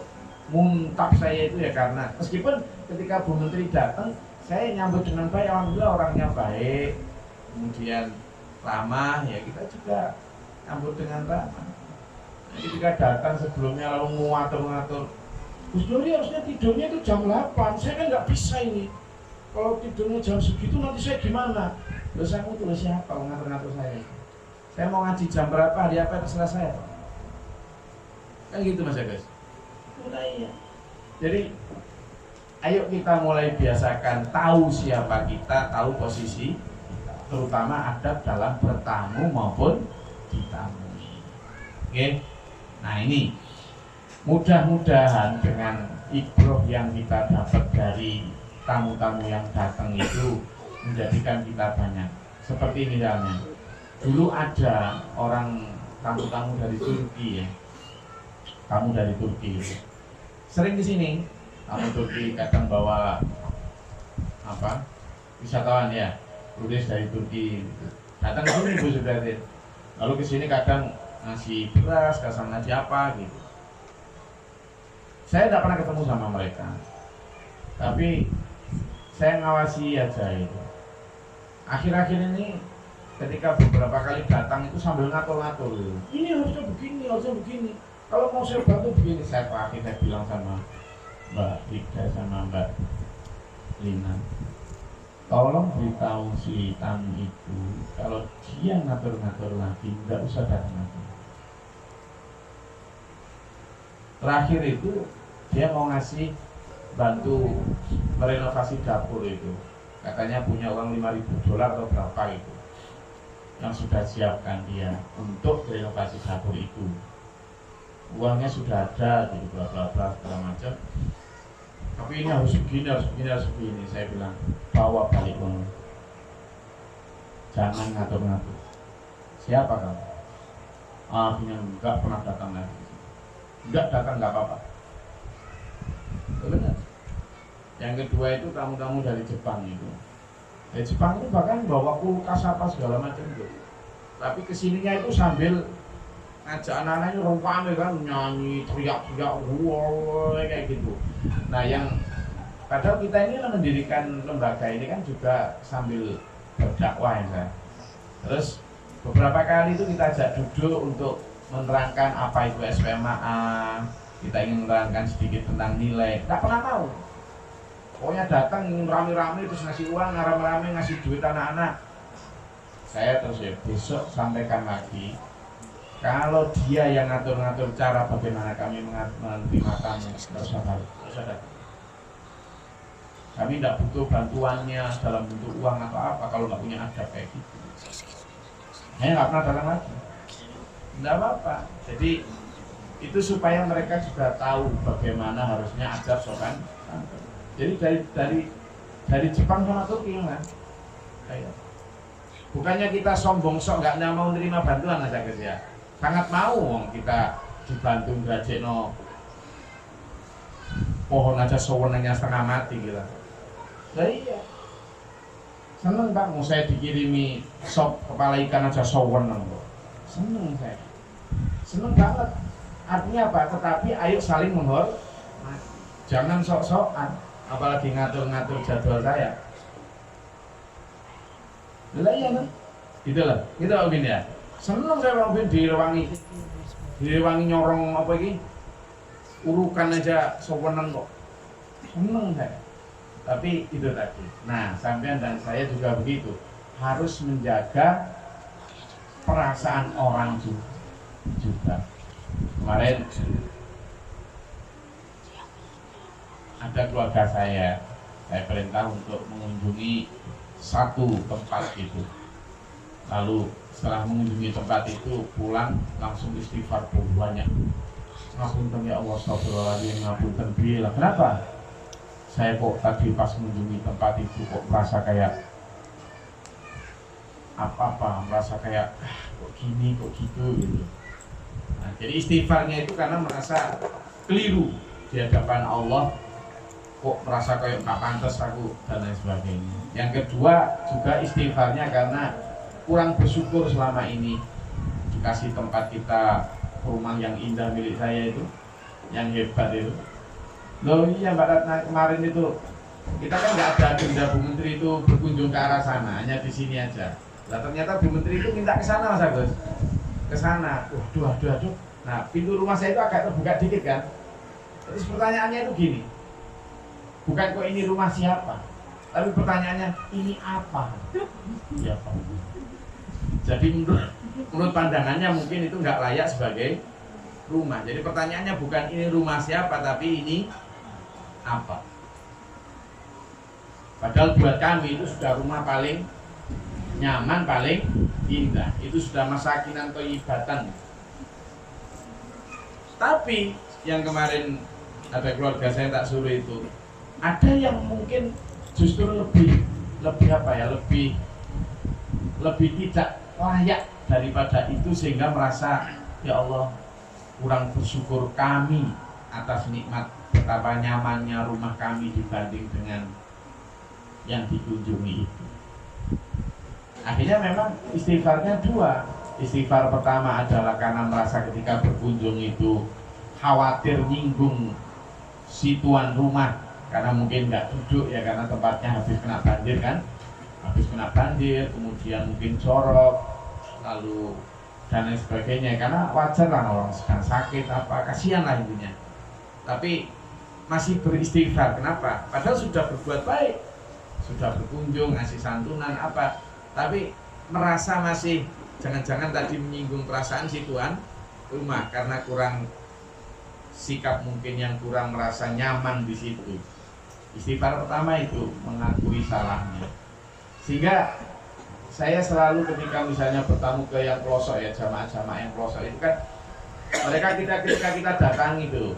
muntap saya itu ya karena meskipun ketika Bu Menteri datang, saya nyambut dengan baik, alhamdulillah orangnya baik, kemudian ramah, ya kita juga nyambut dengan ramah. Jadi ketika datang sebelumnya lalu ngatur-ngatur, Gus Dori harusnya tidurnya itu jam 8, saya kan nggak bisa ini. Kalau tidurnya jam segitu nanti saya gimana? Loh saya mau tulis siapa ngatur-ngatur saya? Saya mau ngaji jam berapa, hari apa, terserah saya. Kan gitu Mas Agus. Udah iya. Jadi ayo kita mulai biasakan tahu siapa kita, tahu posisi kita, terutama adab dalam bertamu maupun ditamui. Oke. Nah ini mudah-mudahan dengan ibroh yang kita dapat dari tamu-tamu yang datang itu menjadikan kita banyak. Seperti misalnya dulu ada orang tamu-tamu dari Turki ya, kamu dari Turki sering di sini. Kamu Turki kadang bawa apa wisatawan ya, turis dari Turki datang ke sini Bu Sudartin. Lalu ke sini kadang ngasih beras, kasih ngasih apa gitu. Saya tidak pernah ketemu sama mereka, tapi saya ngawasi aja itu. Akhir-akhir ini ketika beberapa kali datang itu sambil ngatur-ngatur, ini harusnya begini, harusnya begini. Kalau mau saya bantu begini, saya akhirnya bilang sama Mbak Rika sama Mbak Lina, tolong beritahu si tamu itu kalau dia ngatur-ngatur lagi nggak usah datang lagi. Terakhir itu dia mau ngasih bantu merenovasi dapur itu, katanya punya uang $5.000 atau berapa itu yang sudah siapkan dia untuk renovasi dapur itu. Uangnya sudah ada gitu, bla bla bla segala macam. Tapi ini harus begini, harus begini, harus begini. Saya bilang bawa balik uang, jangan ngatur-ngatur. Siapa kamu? Punya enggak pernah datang lagi. Enggak datang enggak apa-apa. Benar. Yang kedua itu tamu-tamu dari Jepang itu. Jepang itu bahkan bawa kulkas apa segala macam itu. Tapi kesininya itu sambil ngajak anak-anaknya rame kan, nyanyi, teriak-teriak, wow, kayak gitu. Nah yang padahal kita ini mendirikan lembaga ini kan juga sambil berdakwah ya kan. Terus beberapa kali itu kita ajak duduk untuk menerangkan apa itu SPMA, kita ingin menerangkan sedikit tentang nilai. Nggak pernah tahu. Pokoknya datang ingin rame-rame terus ngasih uang, rame-rame ngasih duit anak-anak. Saya terus ya besok sampaikan lagi. Kalau dia yang ngatur-ngatur cara bagaimana kami menerima tamu, nggak usah datang. Kami tidak butuh bantuannya dalam bentuk uang atau apa kalau nggak punya adab kayak gitu. Saya nggak pernah datang lagi. Tidak apa-apa. Jadi itu supaya mereka juga tahu bagaimana harusnya adab sopan santun. Jadi dari Jepang sama Turki kan. Bukannya kita sombong sok nggak mau nerima bantuan aja guys ya. Sangat mau kita dibantu no pohon aja sewenangnya setengah mati gitu. Nah, iya. Seneng Pak, mau saya dikirimi sop kepala ikan aja sewenang kok. Seneng saya. Seneng banget. Artinya apa? Tetapi ayo saling menghormati. Jangan sok-sokan, apalagi ngatur-ngatur jadwal saya. Lah iya kan? Gitu lah. Gitu Pak Bin ya. Seneng saya Pak Bin direwangi nyorong apa iki? Urukan aja sewenang kok. Seneng saya. Tapi itu tadi. Nah, sampean dan saya juga begitu. Harus menjaga perasaan orang juga. Kemarin ada keluarga saya perintah untuk mengunjungi satu tempat itu. Lalu setelah mengunjungi tempat itu pulang langsung istighfar banyak. Ngapunten ya Allah, astagfirullahaladzim, ngapunten piye lah. Kenapa? Saya kok tadi pas mengunjungi tempat itu kok merasa kayak merasa kayak kok gini, kok gitu gitu. Nah, jadi istighfarnya itu karena merasa keliru di hadapan Allah, kok merasa kayak nggak pantas aku dan lain sebagainya. Yang kedua juga istighfarnya karena kurang bersyukur selama ini dikasih tempat kita rumah yang indah milik saya itu, yang hebat itu. Loh iya Mbak Ratna, kemarin itu kita kan nggak ada agenda Bu Menteri itu berkunjung ke arah sana, hanya di sini aja. Nah ternyata Bu Menteri itu minta ke sana Mas Agus, ke sana. Aduh. Nah pintu rumah saya itu agak terbuka dikit kan. Terus pertanyaannya itu gini, bukan kok ini rumah siapa, tapi pertanyaannya ini apa? Ya Pak. Jadi menurut pandangannya mungkin itu nggak layak sebagai rumah. Jadi pertanyaannya bukan ini rumah siapa, tapi ini apa? Padahal buat kami itu sudah rumah paling nyaman, paling indah. Itu sudah masakinan thayyibatan. Tapi yang kemarin ada keluarga saya tak suruh itu, ada yang mungkin justru lebih apa ya, lebih tidak layak daripada itu, sehingga merasa ya Allah kurang bersyukur kami atas nikmat betapa nyamannya rumah kami dibanding dengan yang dikunjungi itu. Akhirnya memang istighfarnya dua. Istighfar pertama adalah karena merasa ketika berkunjung itu khawatir nyinggung si tuan rumah, karena mungkin nggak duduk ya, karena tempatnya habis kena banjir kan, kemudian mungkin jorok, lalu dan lain sebagainya, karena wajar lah orang sedang sakit apa, kasihan lah intinya. Tapi masih beristighfar, kenapa? Padahal sudah berbuat baik, sudah berkunjung, ngasih santunan apa, tapi merasa masih jangan-jangan tadi menyinggung perasaan si tuan rumah karena kurang sikap, mungkin yang kurang merasa nyaman di situ. Istighfar pertama itu mengakui salahnya. Sehingga saya selalu ketika misalnya bertamu ke yang pelosok ya, jamaah-jamaah yang pelosok itu kan, mereka ketika kita datang itu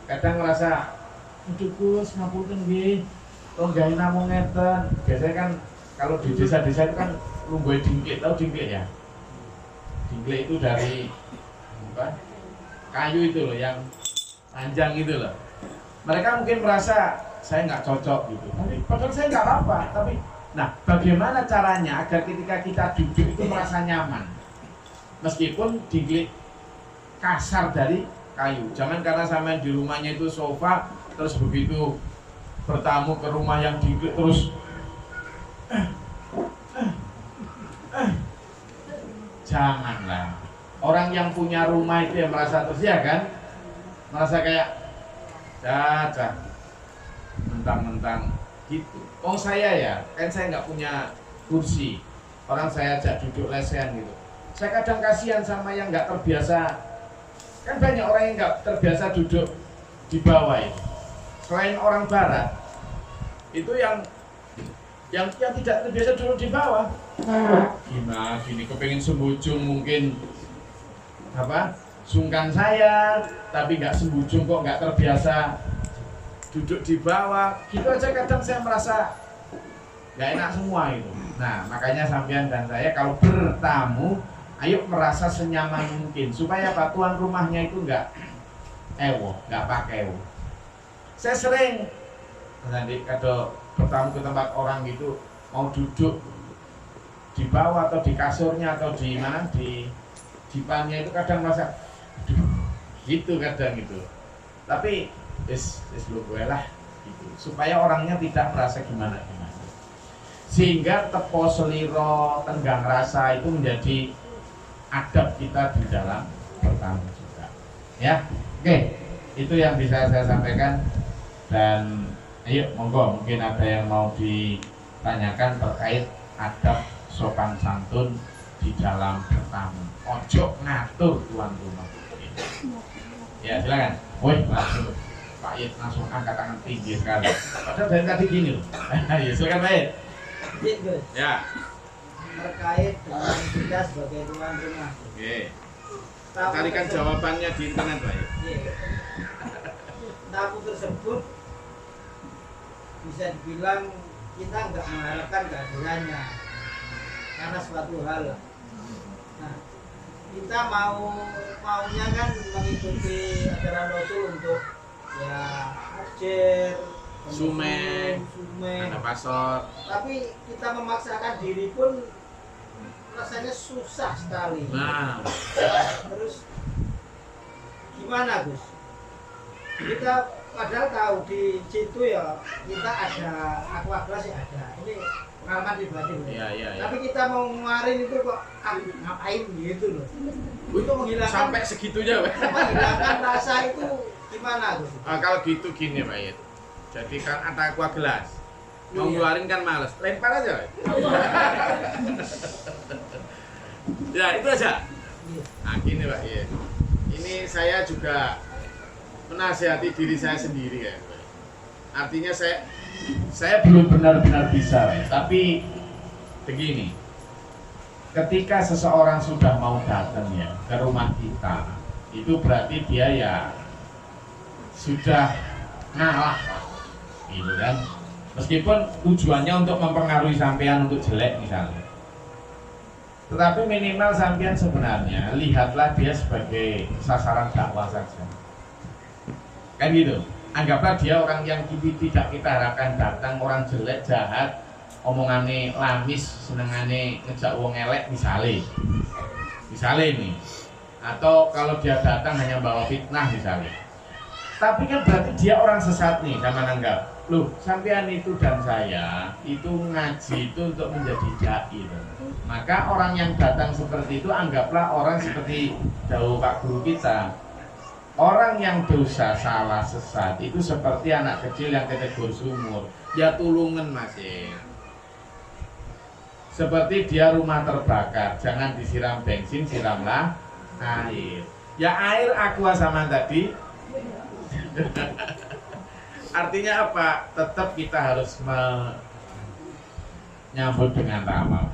kadang merasa Gus ngapunten nggih, tolong gawe namung ngeten. Biasanya kan kalau di desa-desa itu kan lungguhe dingklik, tahu dingklik ya? Dingklik itu dari kayu itu loh, yang panjang itu loh. Mereka mungkin merasa saya nggak cocok gitu, tapi padahal saya nggak apa-apa. Tapi nah, bagaimana caranya agar ketika kita duduk itu merasa nyaman, meskipun dingklik kasar dari kayu. Jangan karena sampean di rumahnya itu sofa, terus begitu bertamu ke rumah yang dingklik terus janganlah. Orang yang punya rumah itu yang merasa terus ya kan, merasa kayak caca mentang-mentang gitu. Oh saya ya, kan saya nggak punya kursi, orang saya ajak duduk lesehan gitu. Saya kadang kasihan sama yang nggak terbiasa. Kan banyak orang yang nggak terbiasa duduk di bawah itu. Selain orang barat, Itu yang tidak terbiasa duduk di bawah. Gimana gini kepengen sembujung mungkin apa sungkan saya, tapi nggak sembujung kok nggak terbiasa duduk di bawah. Gitu aja kadang saya merasa nggak enak semua itu. Nah makanya sampean dan saya kalau bertamu, ayo merasa senyaman mungkin supaya apa tuan rumahnya itu nggak nggak pakai. Saya sering nanti kalau bertamu ke tempat orang gitu mau duduk di bawah atau di kasurnya atau di mana di dipannya itu kadang merasa gitu kadang gitu. Tapi es lu gue lah gitu supaya orangnya tidak merasa gimana. Sehingga tepo seliro tenggang rasa itu menjadi adab kita di dalam bertamu juga. Ya, oke, itu yang bisa saya sampaikan dan ayo monggo mungkin ada yang mau ditanyakan terkait adab sopan santun di dalam bertamu. Ojo ngatur tuan rumah. Ya silakan. Woi langsung Pak Yed langsung angkat tangan tinggi sekali. Padahal dari tadi gini loh. Ya silakan Pak Yed. Ya. Terkait dengan kita sebagai tuan rumah. Oke. Carikan jawabannya di internet Pak Yed. Tamu tersebut bisa dibilang kita nggak mengharapkan kehadirannya karena suatu hal. Nah, kita maunya kan mengikuti ajaran Rasul untuk ya hajar, Sume, ada pasor. tapi kita memaksakan diri pun rasanya susah sekali. Nah, terus gimana Gus? Kita padahal tahu di situ ya kita ada aqua gelas ya ada. Ini pengalaman pribadi. Iya. Tapi kita mau ngeluarin itu kok ngapain gitu loh. Untuk menghilangkan sampai segitunya Pak. menghilangkan rasa itu gimana Gus? Kalau gitu gini Pak Yed. Jadi kan ada aqua gelas. Mau ngeluarin kan males. Lempar aja. Ya, itu aja. Nah, gini Pak Yed. Ini saya juga menasihati diri saya sendiri ya. Artinya saya belum benar-benar bisa, tapi begini. Ketika seseorang sudah mau datang ya ke rumah kita, itu berarti dia ya sudah ngalah, gitu kan. Meskipun tujuannya untuk mempengaruhi sampean untuk jelek misalnya. Tetapi minimal sampean sebenarnya lihatlah dia sebagai sasaran dakwah saja. Kan gitu. Anggaplah dia orang yang tidak kita harapkan datang, orang jelek, jahat, omongannya lamis, senengane ngejak wong elek misalnya ini. Atau kalau dia datang hanya bawa fitnah misalnya. Tapi kan berarti dia orang sesat nih, sama nanggap. Loh, sampean itu dan saya itu ngaji itu untuk menjadi dai. Maka orang yang datang seperti itu anggaplah orang seperti dawuh Pak Guru kita. Orang yang dosa, salah, sesat itu seperti anak kecil yang ketegur sumur. Ya tulungan masih. Seperti dia rumah terbakar, jangan disiram bensin, siramlah air. Ya air aqua sama tadi. Artinya apa? Tetap kita harus menyambut dengan ramah.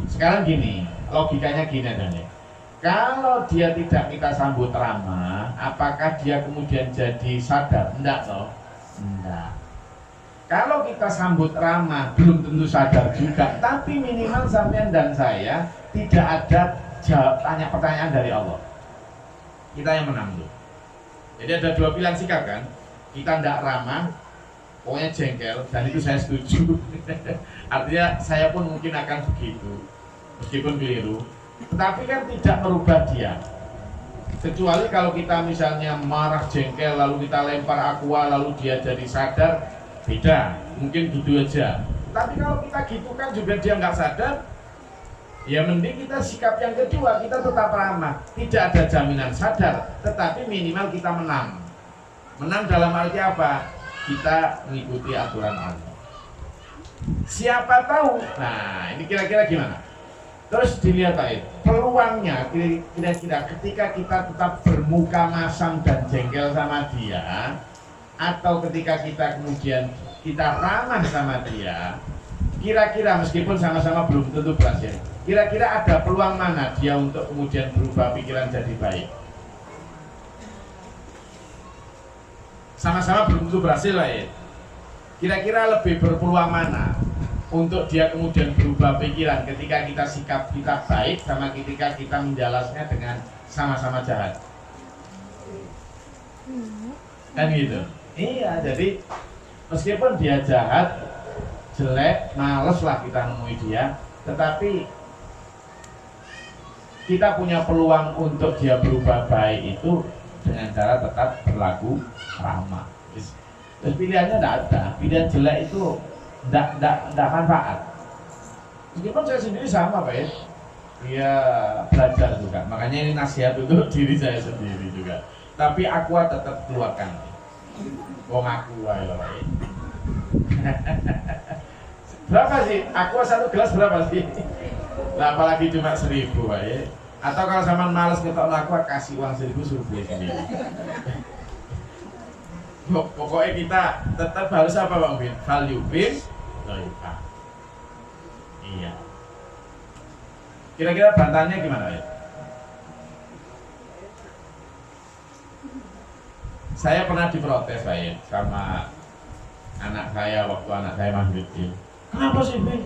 Sekarang gini, logikanya gini adanya. Kalau dia tidak kita sambut ramah, apakah dia kemudian jadi sadar? Enggak toh? Enggak. Kalau kita sambut ramah, belum tentu sadar juga. Tapi minimal sampean dan saya tidak ada tanya pertanyaan dari Allah. Kita yang menang tuh. Jadi ada dua pilihan sikap kan. Kita tidak ramah, pokoknya jengkel, dan itu saya setuju. Artinya saya pun mungkin akan begitu, meskipun keliru. Tetapi kan tidak merubah dia. Kecuali kalau kita misalnya marah jengkel, lalu kita lempar aqua, lalu dia jadi sadar, beda, mungkin gitu aja. Tapi kalau kita gitu kan juga dia nggak sadar, ya mending kita sikap yang kedua, kita tetap ramah. Tidak ada jaminan sadar, tetapi minimal kita menang. Menang dalam arti apa? Kita mengikuti aturan Allah. Siapa tahu, nah ini kira-kira gimana? Terus dilihat aja, peluangnya kira-kira ketika kita tetap bermuka masam dan jengkel sama dia, atau ketika kita kemudian kita ramah sama dia, kira-kira meskipun sama-sama belum tentu berhasil, kira-kira ada peluang mana dia untuk kemudian berubah pikiran jadi baik? Sama-sama belum tentu berhasil lah ya. Kira-kira lebih berpeluang mana untuk dia kemudian berubah pikiran ketika kita sikap kita baik sama ketika kita menjalasnya dengan sama-sama jahat? Kan gitu. Iya, jadi meskipun dia jahat, jelek, males lah kita nemui dia, tetapi kita punya peluang untuk dia berubah baik itu dengan cara tetap berlaku ramah. Terus pilihannya tidak ada, pilihan jelek itu tidak manfaat. Meskipun saya sendiri sama Pak ya, dia belajar juga, makanya ini nasihat untuk diri saya sendiri juga. Tapi aku tetap keluarkan. Wong aku wae lho Pak ya. Berapa sih? Aku satu gelas berapa sih? Nah, apalagi cuma 1.000 Pak ya. Atau kalau sama males ngetok aku kasih uang 1.000 suruh beli sendiri. Pokoknya kita tetap harus apa Bang Bin? Value based loyalty. Iya. Kira-kira bantahannya gimana ya? Saya pernah diprotes saya sama anak saya waktu anak saya masih kecil. Kenapa sih Bin?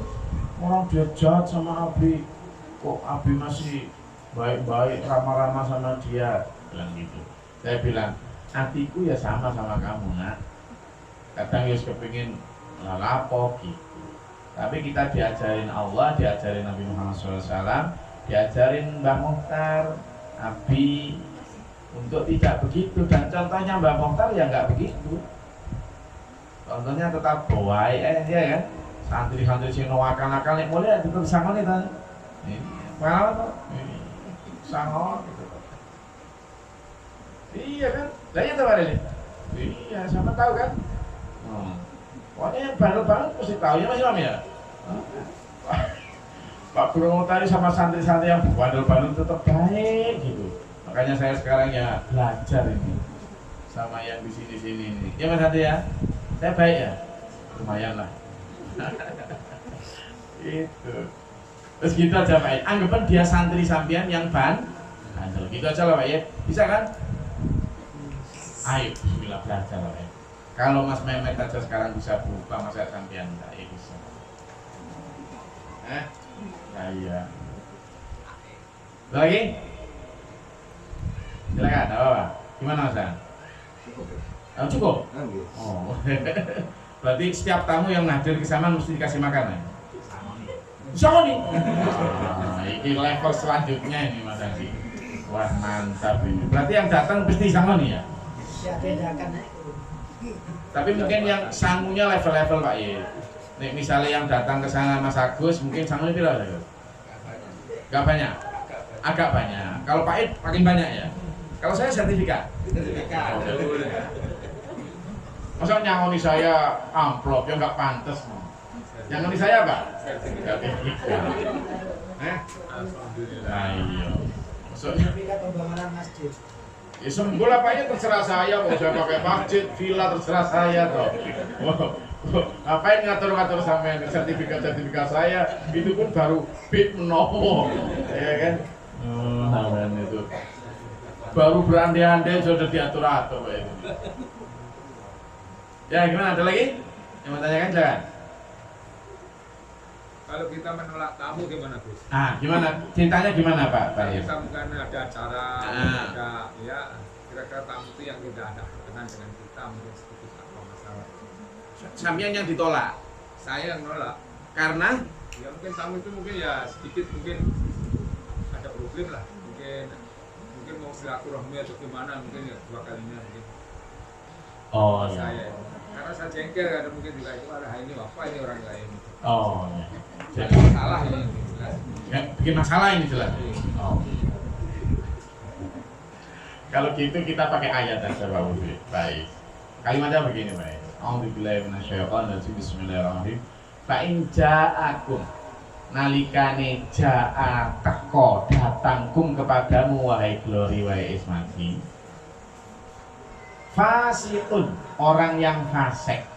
Orang dia jahat sama Abi, kok Abi masih baik-baik, ramah-ramah sama dia? Bilang gitu. Saya bilang, hatiku ya sama kamu nak. Kadang ya kepingin lapo gitu. Tapi kita diajarin Allah, diajarin Nabi Muhammad SAW, diajarin Mbah Mokhtar, Abi untuk tidak begitu. Dan contohnya Mbah Mokhtar ya nggak begitu. Contohnya tetap baik ya kan. Santri-santri sing nakal-nakal nek mulai tetap sangon itu. Pengalaman tuh. Sangon gitu. Iya kan? Saya tahu ada ini. Iya, sama tahu kan? Pokoknya yang baru-baru mesti tahu ya Mas Imam ya. Pak Guru tadi sama santri-santri yang bandel-bandel tetap baik gitu. Makanya saya sekarang ya belajar ini sama yang di sini-sini ini. Ya Mas Santri ya, saya baik ya, lumayan lah. Itu. Terus gitu aja Pak. Anggapan dia santri sampean yang bandel. Gitu aja lah Pak ya. Bisa kan? Ayo, bismillah belajar lah ya. Kalau Mas Mehmet aja sekarang bisa berubah, masa sampean enggak ya bisa. Iya. Lagi? Silakan, apa? Gimana Mas? Oh, cukup? Oh. Berarti setiap tamu yang hadir ke sana mesti dikasih makan ya? Sama nih. Ini level selanjutnya ini Mas Andi. Wah mantap ini. Berarti yang datang pasti sama nih ya? Tapi mungkin yang sangunya level-level Pak Ye. Nih misalnya yang datang ke sana Mas Agus mungkin sangunya berapa ya? Gak banyak. Agak banyak. Kalau Pak Id makin banyak ya. Kalau saya sertifikat. Masa nyangoni saya amplop ya nggak pantas. Nyangoni saya apa? Sertifikat. Nah iya. Sertifikat pembangunan masjid. Ya sembuh lah Pak ya terserah saya, mau saya pakai masjid, villa terserah saya toh. Ngapain ngatur-ngatur sampean sertifikat saya, itu pun baru bid menopo, ya kan? Sampean itu baru berandai-andai sudah diatur-atur Pak itu. Ya gimana, ada lagi? Yang mau tanyakan jangan? Kalau kita menolak tamu gimana Gus? Gimana? Ceritanya gimana Pak? Kita bukan ada acara, ada ya kira-kira tamu itu yang tidak ada berkenan dengan kita mungkin sedikit apa masalah. Sampean yang ditolak? Saya yang nolak. Karena? Ya mungkin tamu itu mungkin ya sedikit mungkin ada problem lah, mungkin mau silaturahmi atau gimana mungkin ya 2 kalinya mungkin. Oh saya. Karena saya jengkel ada mungkin juga itu ada ini apa ini orang lain. Oh ya. Jadi masalah ini jelas. Ya, bikin masalah ini jelas. Oh. Kalau gitu kita pakai ayat aja Pak Budi. Baik. Kalimatnya begini Pak. A'udzubillahi minasyaitonir bismillahirrahmanirrahim. Fa in ja'akum nalikane ja'a teko datangkum kepadamu wahai Glory wahai Ismati. Fasikun orang yang fasik.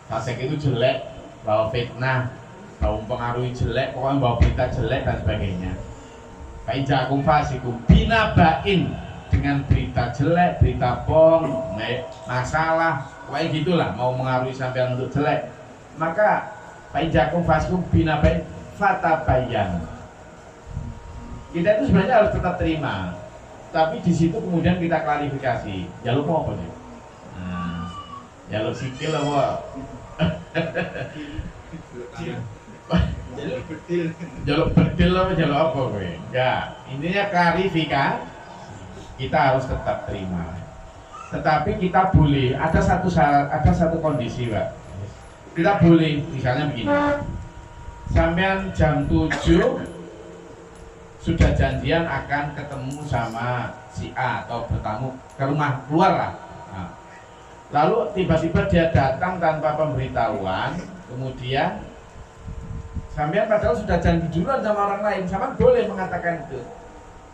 Fasik itu jelek, bawa fitnah, bawa mempengaruhi jelek, pokoknya bawa berita jelek dan sebagainya. Fa'in ja'akum fasikum binaba'in, dengan berita jelek, berita bohong, masalah, pokoknya gitulah, mau mengaruhi sampean untuk jelek, maka fa'in ja'akum fasikum binaba'in fatabayyan. Kita itu sebenarnya harus tetap terima, tapi di situ kemudian kita klarifikasi. Jalur apa sih? Jalur sikil apa? Jalur bedil apa jalur apa kowe? Enggak, intinya klarifikasi. Kita harus tetap terima. Tetapi kita boleh ada satu syarat, ada satu kondisi, Pak. Kita boleh misalnya begini. Sampean jam 7 sudah janjian akan ketemu sama si A atau bertamu ke rumah luar lah. Nah, lalu tiba-tiba dia datang tanpa pemberitahuan, kemudian sampean padahal sudah janji duluan sama orang lain, sampean boleh mengatakan itu.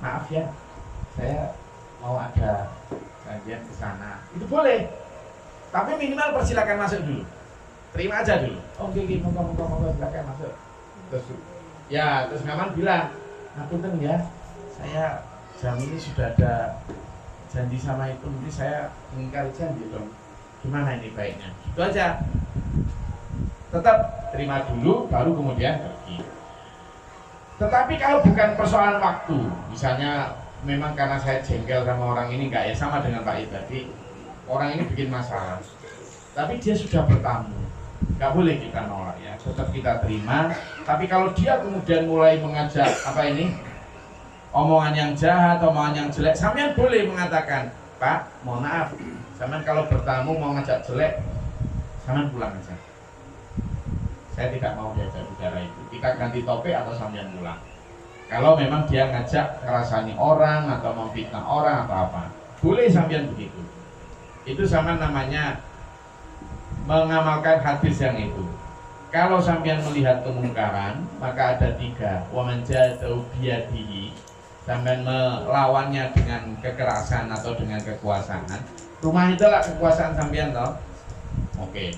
Maaf ya, saya mau ada janjian ke sana. Itu boleh. Tapi minimal persilakan masuk dulu. Terima aja dulu. Oke, moga silakan masuk. Terus ngaman bilang, punten ya, saya jam ini sudah ada janji sama itu, nanti saya ingkari janji dong. Gimana ini baiknya? Itu aja. Tetap terima dulu, baru kemudian pergi. Tetapi kalau bukan persoalan waktu, misalnya memang karena saya jengkel sama orang ini, enggak ya, sama dengan Pak I tadi, orang ini bikin masalah, tapi dia sudah bertamu, nggak boleh kita nolak ya, tetap kita terima. Tapi kalau dia kemudian mulai mengajak omongan yang jahat, omongan yang jelek, sampean boleh mengatakan, Pak, mohon maaf, sampean kalau bertamu mau ngajak jelek, sampean pulang aja. Saya tidak mau diajak bicara itu. Kita ganti topik atau sampean pulang. Kalau memang dia ngajak ngerasani orang atau memfitnah orang atau apa, boleh sampean begitu. Itu sama namanya mengamalkan hadis yang itu. Kalau sampean melihat kemungkaran, maka ada 3. Wa man ja'u biyadihi, sampean melawannya dengan kekerasan atau dengan kekuasaan. Rumah itulah kekuasaan sampean toh. Oke.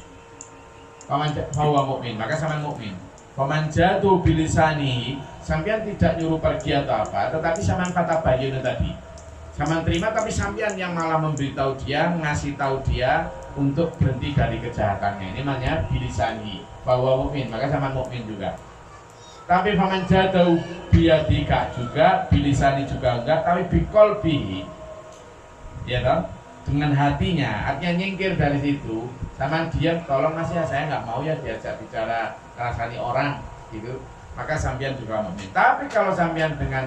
Paman bahwa mukmin, maka sampean mukmin. Paman ja'u bilisani, sampean tidak nyuruh pergi atau apa, tetapi sampean kata bayun tadi. Sampean terima, tapi sampean yang malah memberitahu dia, ngasih tahu dia untuk berhenti dari kejahatannya. Ini namanya bilisani, bahwa mukmin, maka sama mukmin juga. Tapi faman jadau biyadika juga, bilisani juga enggak, tapi biqalbihi, ya toh, dengan hatinya, artinya nyingkir dari situ. Sama diam, tolong mas ya, saya nggak mau ya diajak bicara rasani orang gitu. Maka sampean juga mukmin. Tapi kalau sampean dengan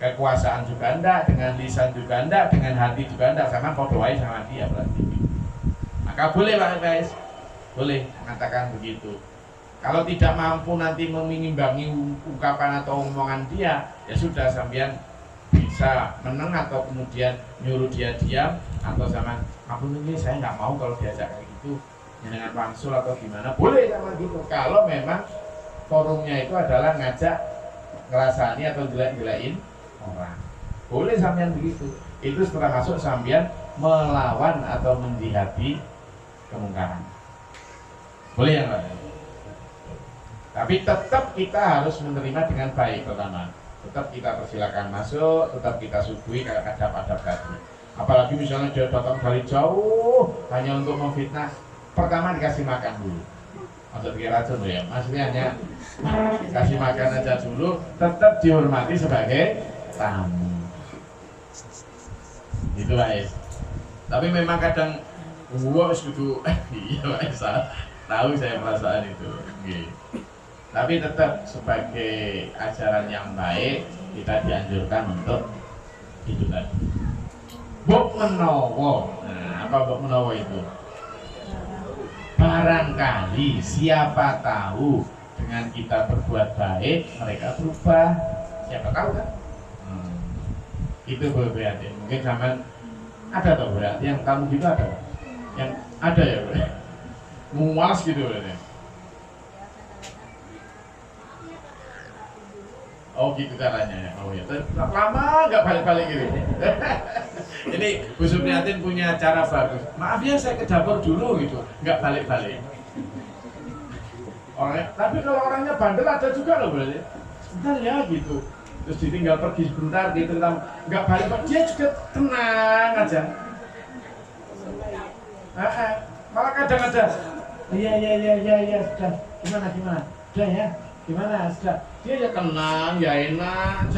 kekuasaan juga enggak, dengan lisan juga enggak, dengan hati juga enggak, sama kodoai sama dia berarti. Maka boleh Pak guys, boleh mengatakan begitu. Kalau tidak mampu nanti mengimbangi ungkapan atau omongan dia, ya sudah sampean bisa meneng atau kemudian nyuruh dia diam, atau sama aku ini saya nggak mau kalau diajak kayak gitu, dengan pansul atau gimana, boleh sama gitu. Kalau memang forumnya itu adalah ngajak ngerasani atau jelek-jelekin orang, boleh sampean begitu. Itu setelah masuk sampean melawan atau menjihati kemungkaran, boleh ya Pak? Tapi tetap kita harus menerima dengan baik. Pertama, tetap kita persilakan masuk, tetap kita suguhi kayak adab-adab tadi. Apalagi misalnya dia datang dari jauh hanya untuk memfitnah, pertama dikasih makan dulu. Maksud kira racun ya, maksudnya hanya kasih makan aja dulu, tetap dihormati sebagai tamu. Gitu Pak Es. Tapi memang kadang gua kudu iya Pak Es, tahu saya perasaan itu. Okay. Tapi tetap sebagai ajaran yang baik kita dianjurkan untuk itu tadi. Bok menowo. Nah, apa bok menowo itu? Barangkali siapa tahu dengan kita berbuat baik mereka berubah. Siapa tahu kan? Itu berarti mungkin sama ada atau berarti yang kamu gitu ada, yang ada ya muas gitu berarti. Oh gitu caranya ya. Oh ya. Lama nggak balik-balik gitu. Ini Bu Supriyatin punya cara bagus. Maaf ya saya ke dapur dulu gitu, nggak balik-balik. Tapi kalau orangnya bandel ada juga loh berarti. Sebentar ya gitu. Terus ditinggal pergi sebentar gitu, nggak balik-balik. Dia juga tenang aja. Malah kadang ada. Iya sudah. Gimana? Sudah ya. Gimana sudah? Dia ya tenang, ya enak.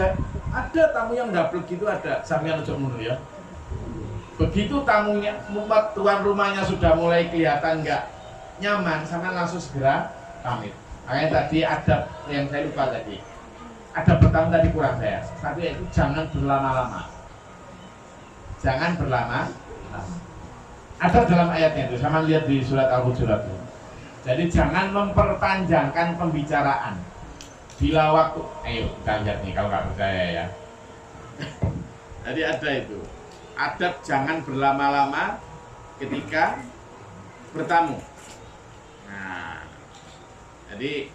Ada tamu yang double gitu ada. Sampeyan aja ngono ya. Begitu tamunya, tuan rumahnya sudah mulai kelihatan nggak nyaman, sama langsung segera pamit. Makanya tadi adab yang saya lupa tadi. Adab pertama tadi kurang saya. Satu yaitu jangan berlama-lama. Jangan berlama-lama. Ada dalam ayatnya itu, sama lihat di surat Al-Hujurat itu. Jadi jangan memperpanjangkan pembicaraan. Bila waktu, ayo kita lihat nih kalau nggak percaya ya. Jadi ada itu. Adab jangan berlama-lama ketika bertamu. Nah, jadi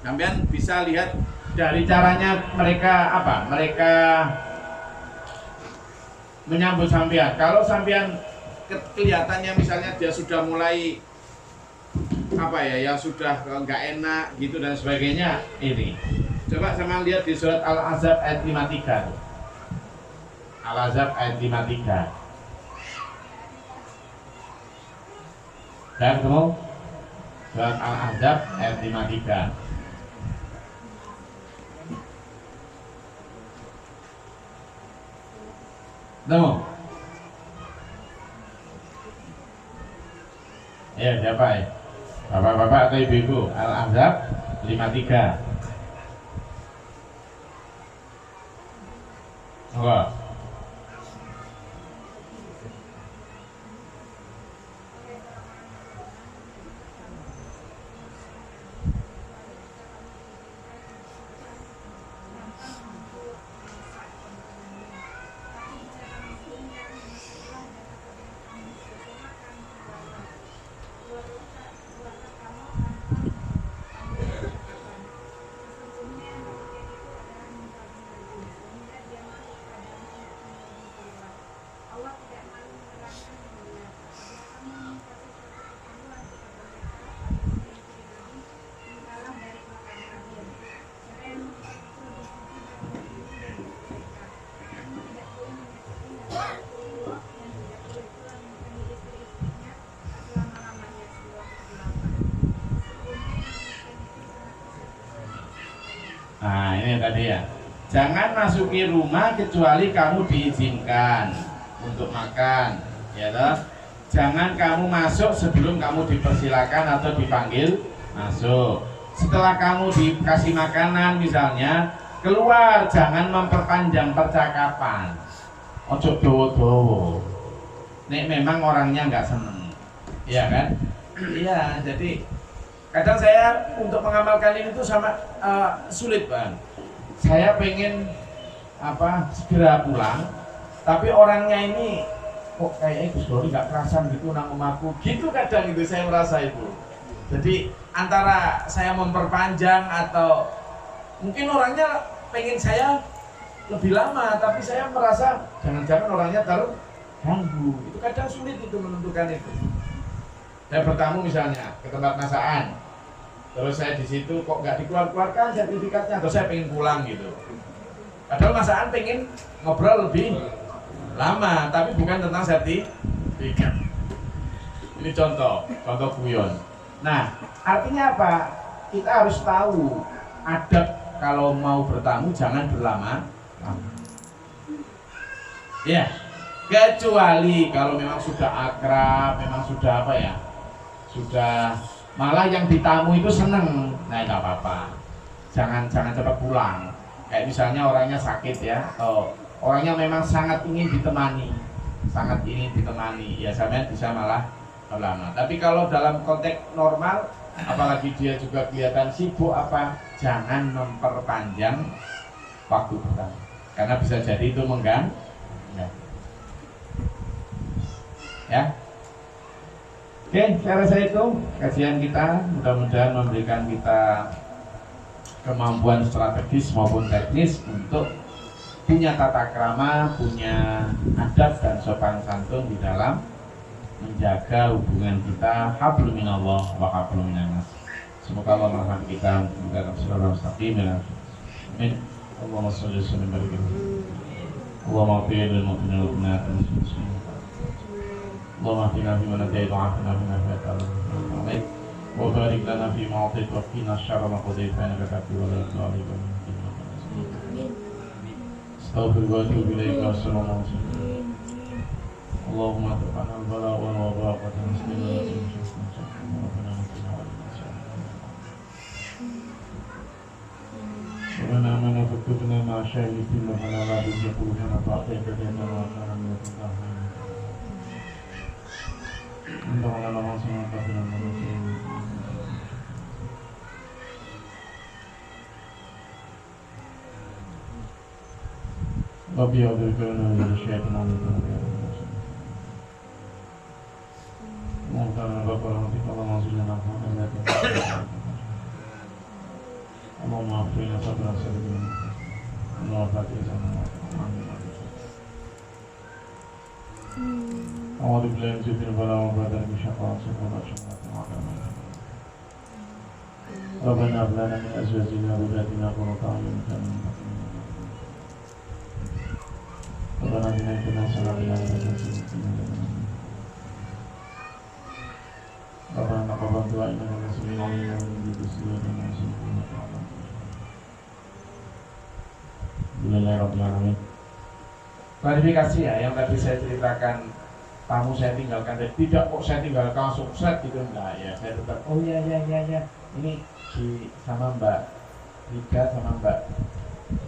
sampean bisa lihat dari caranya mereka apa? Mereka menyambut sampean. Kalau sampean kelihatannya misalnya dia sudah mulai apa ya, sudah nggak enak gitu dan sebagainya, ini. Coba sama lihat di surat Al-Ahzab ayat 53. Al-Ahzab ayat 53. Dan ketemu surat Al-Ahzab ayat 53. Ketemu? Ya, siapa ya? Bapak-bapak atau ibu-ibu? Al-Ahzab 53. Enggak. Nah ini tadi ya, jangan masuki rumah kecuali kamu diizinkan untuk makan, ya toh. Jangan kamu masuk sebelum kamu dipersilakan atau dipanggil masuk. Setelah kamu dikasih makanan misalnya, keluar, jangan memperpanjang percakapan. Ojo dowo-dowo. Nek memang orangnya nggak seneng, iya kan? Iya, jadi kadang saya untuk mengamalkan ini tuh sulit Bang. Saya pengen segera pulang, tapi orangnya ini kok kayaknya Gus Dori nggak kerasan gitu nang omahku. Gitu kadang itu saya merasa itu. Jadi antara saya memperpanjang atau mungkin orangnya pengen saya lebih lama, tapi saya merasa jangan-jangan orangnya terganggu. Itu kadang sulit itu menentukan itu. Saya bertamu misalnya ke tempat masakan, terus saya di situ kok nggak dikeluarkan sertifikatnya, atau saya pengen pulang gitu. Padahal masakan pengen ngobrol lebih lama, tapi bukan tentang sertifikat. Ini contoh guyon. Nah, artinya apa? Kita harus tahu adab kalau mau bertamu jangan berlama. Ya, kecuali kalau memang sudah akrab, memang sudah sudah malah yang ditamu itu seneng, nah nggak apa-apa, jangan cepat pulang. Kayak misalnya orangnya sakit ya, atau orangnya memang sangat ingin ditemani, ya sampean bisa malah lama. Tapi kalau dalam konteks normal, apalagi dia juga kelihatan sibuk jangan memperpanjang waktu pertama, karena bisa jadi itu mengganggu. Ya. Oke, saya rasa itu kajian kita, mudah-mudahan memberikan kita kemampuan strategis maupun teknis untuk punya tata krama, punya adab dan sopan santun di dalam menjaga hubungan kita hablum minallah wa hablum minannas. Semoga Allah merahmati kita untuk siratal mustaqim ya. Amin. Allahumma shalli wa sallim wa barik. Allahumma ighfir lil mu'minina wal mu'minat wal muslimin. Allahumma ahdina fi man hadayta wa afina fi man afayta. Wa barik lana fi ma a'tayta wa qina syarra ma qadayta innaka taqdi wa la yuqda 'alaika. Astaghfirullah wa atubu ilaik. Assalamu alaikum. Allahumma taqabbal al-bala wal wabaa wa tanzilna Rabbana amana faktubna ma'a syahidin wa la na'budu qulubana fa'atina kadana wa kana min al-mutahharin. Allahumma la na'budu qulubana Rabbi a'udzuka min syaitanir rajim. Mohon Bapak Allah maafkan Allah maafkan sabran sabran Allah fatihah أعوذ بالله من الشيطان الرجيم وبعد من الشيطان ربنا هب لنا من أزواجنا وذرياتنا قرة أعين ربنا آتنا في الدنيا حسنة Rabbana taqabbal du'a innaka antas samiul 'alim wa tub 'alaina Bismillahirrahmanirrahim. Klarifikasi ya, yang tadi saya ceritakan tamu saya tinggalkan, tidak kok saya tinggalkan langsung set gitu, enggak ya, saya tetap oh ya ini sama Mbak Rika sama Mbak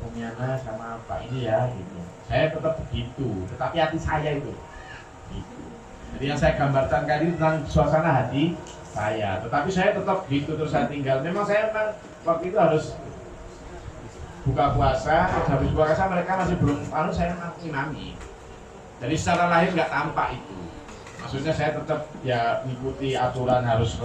Rumiana sama Pak ini ya gitu, saya tetap begitu, tetapi hati saya itu gitu. Jadi yang saya gambarkan tadi tentang suasana hati saya, tetapi saya tetap gitu terus saya tinggal. Memang saya waktu itu harus buka puasa, habis buka puasa mereka masih belum, lalu saya imami. Jadi secara lahir nggak tampak itu. Maksudnya saya tetap ya mengikuti aturan harus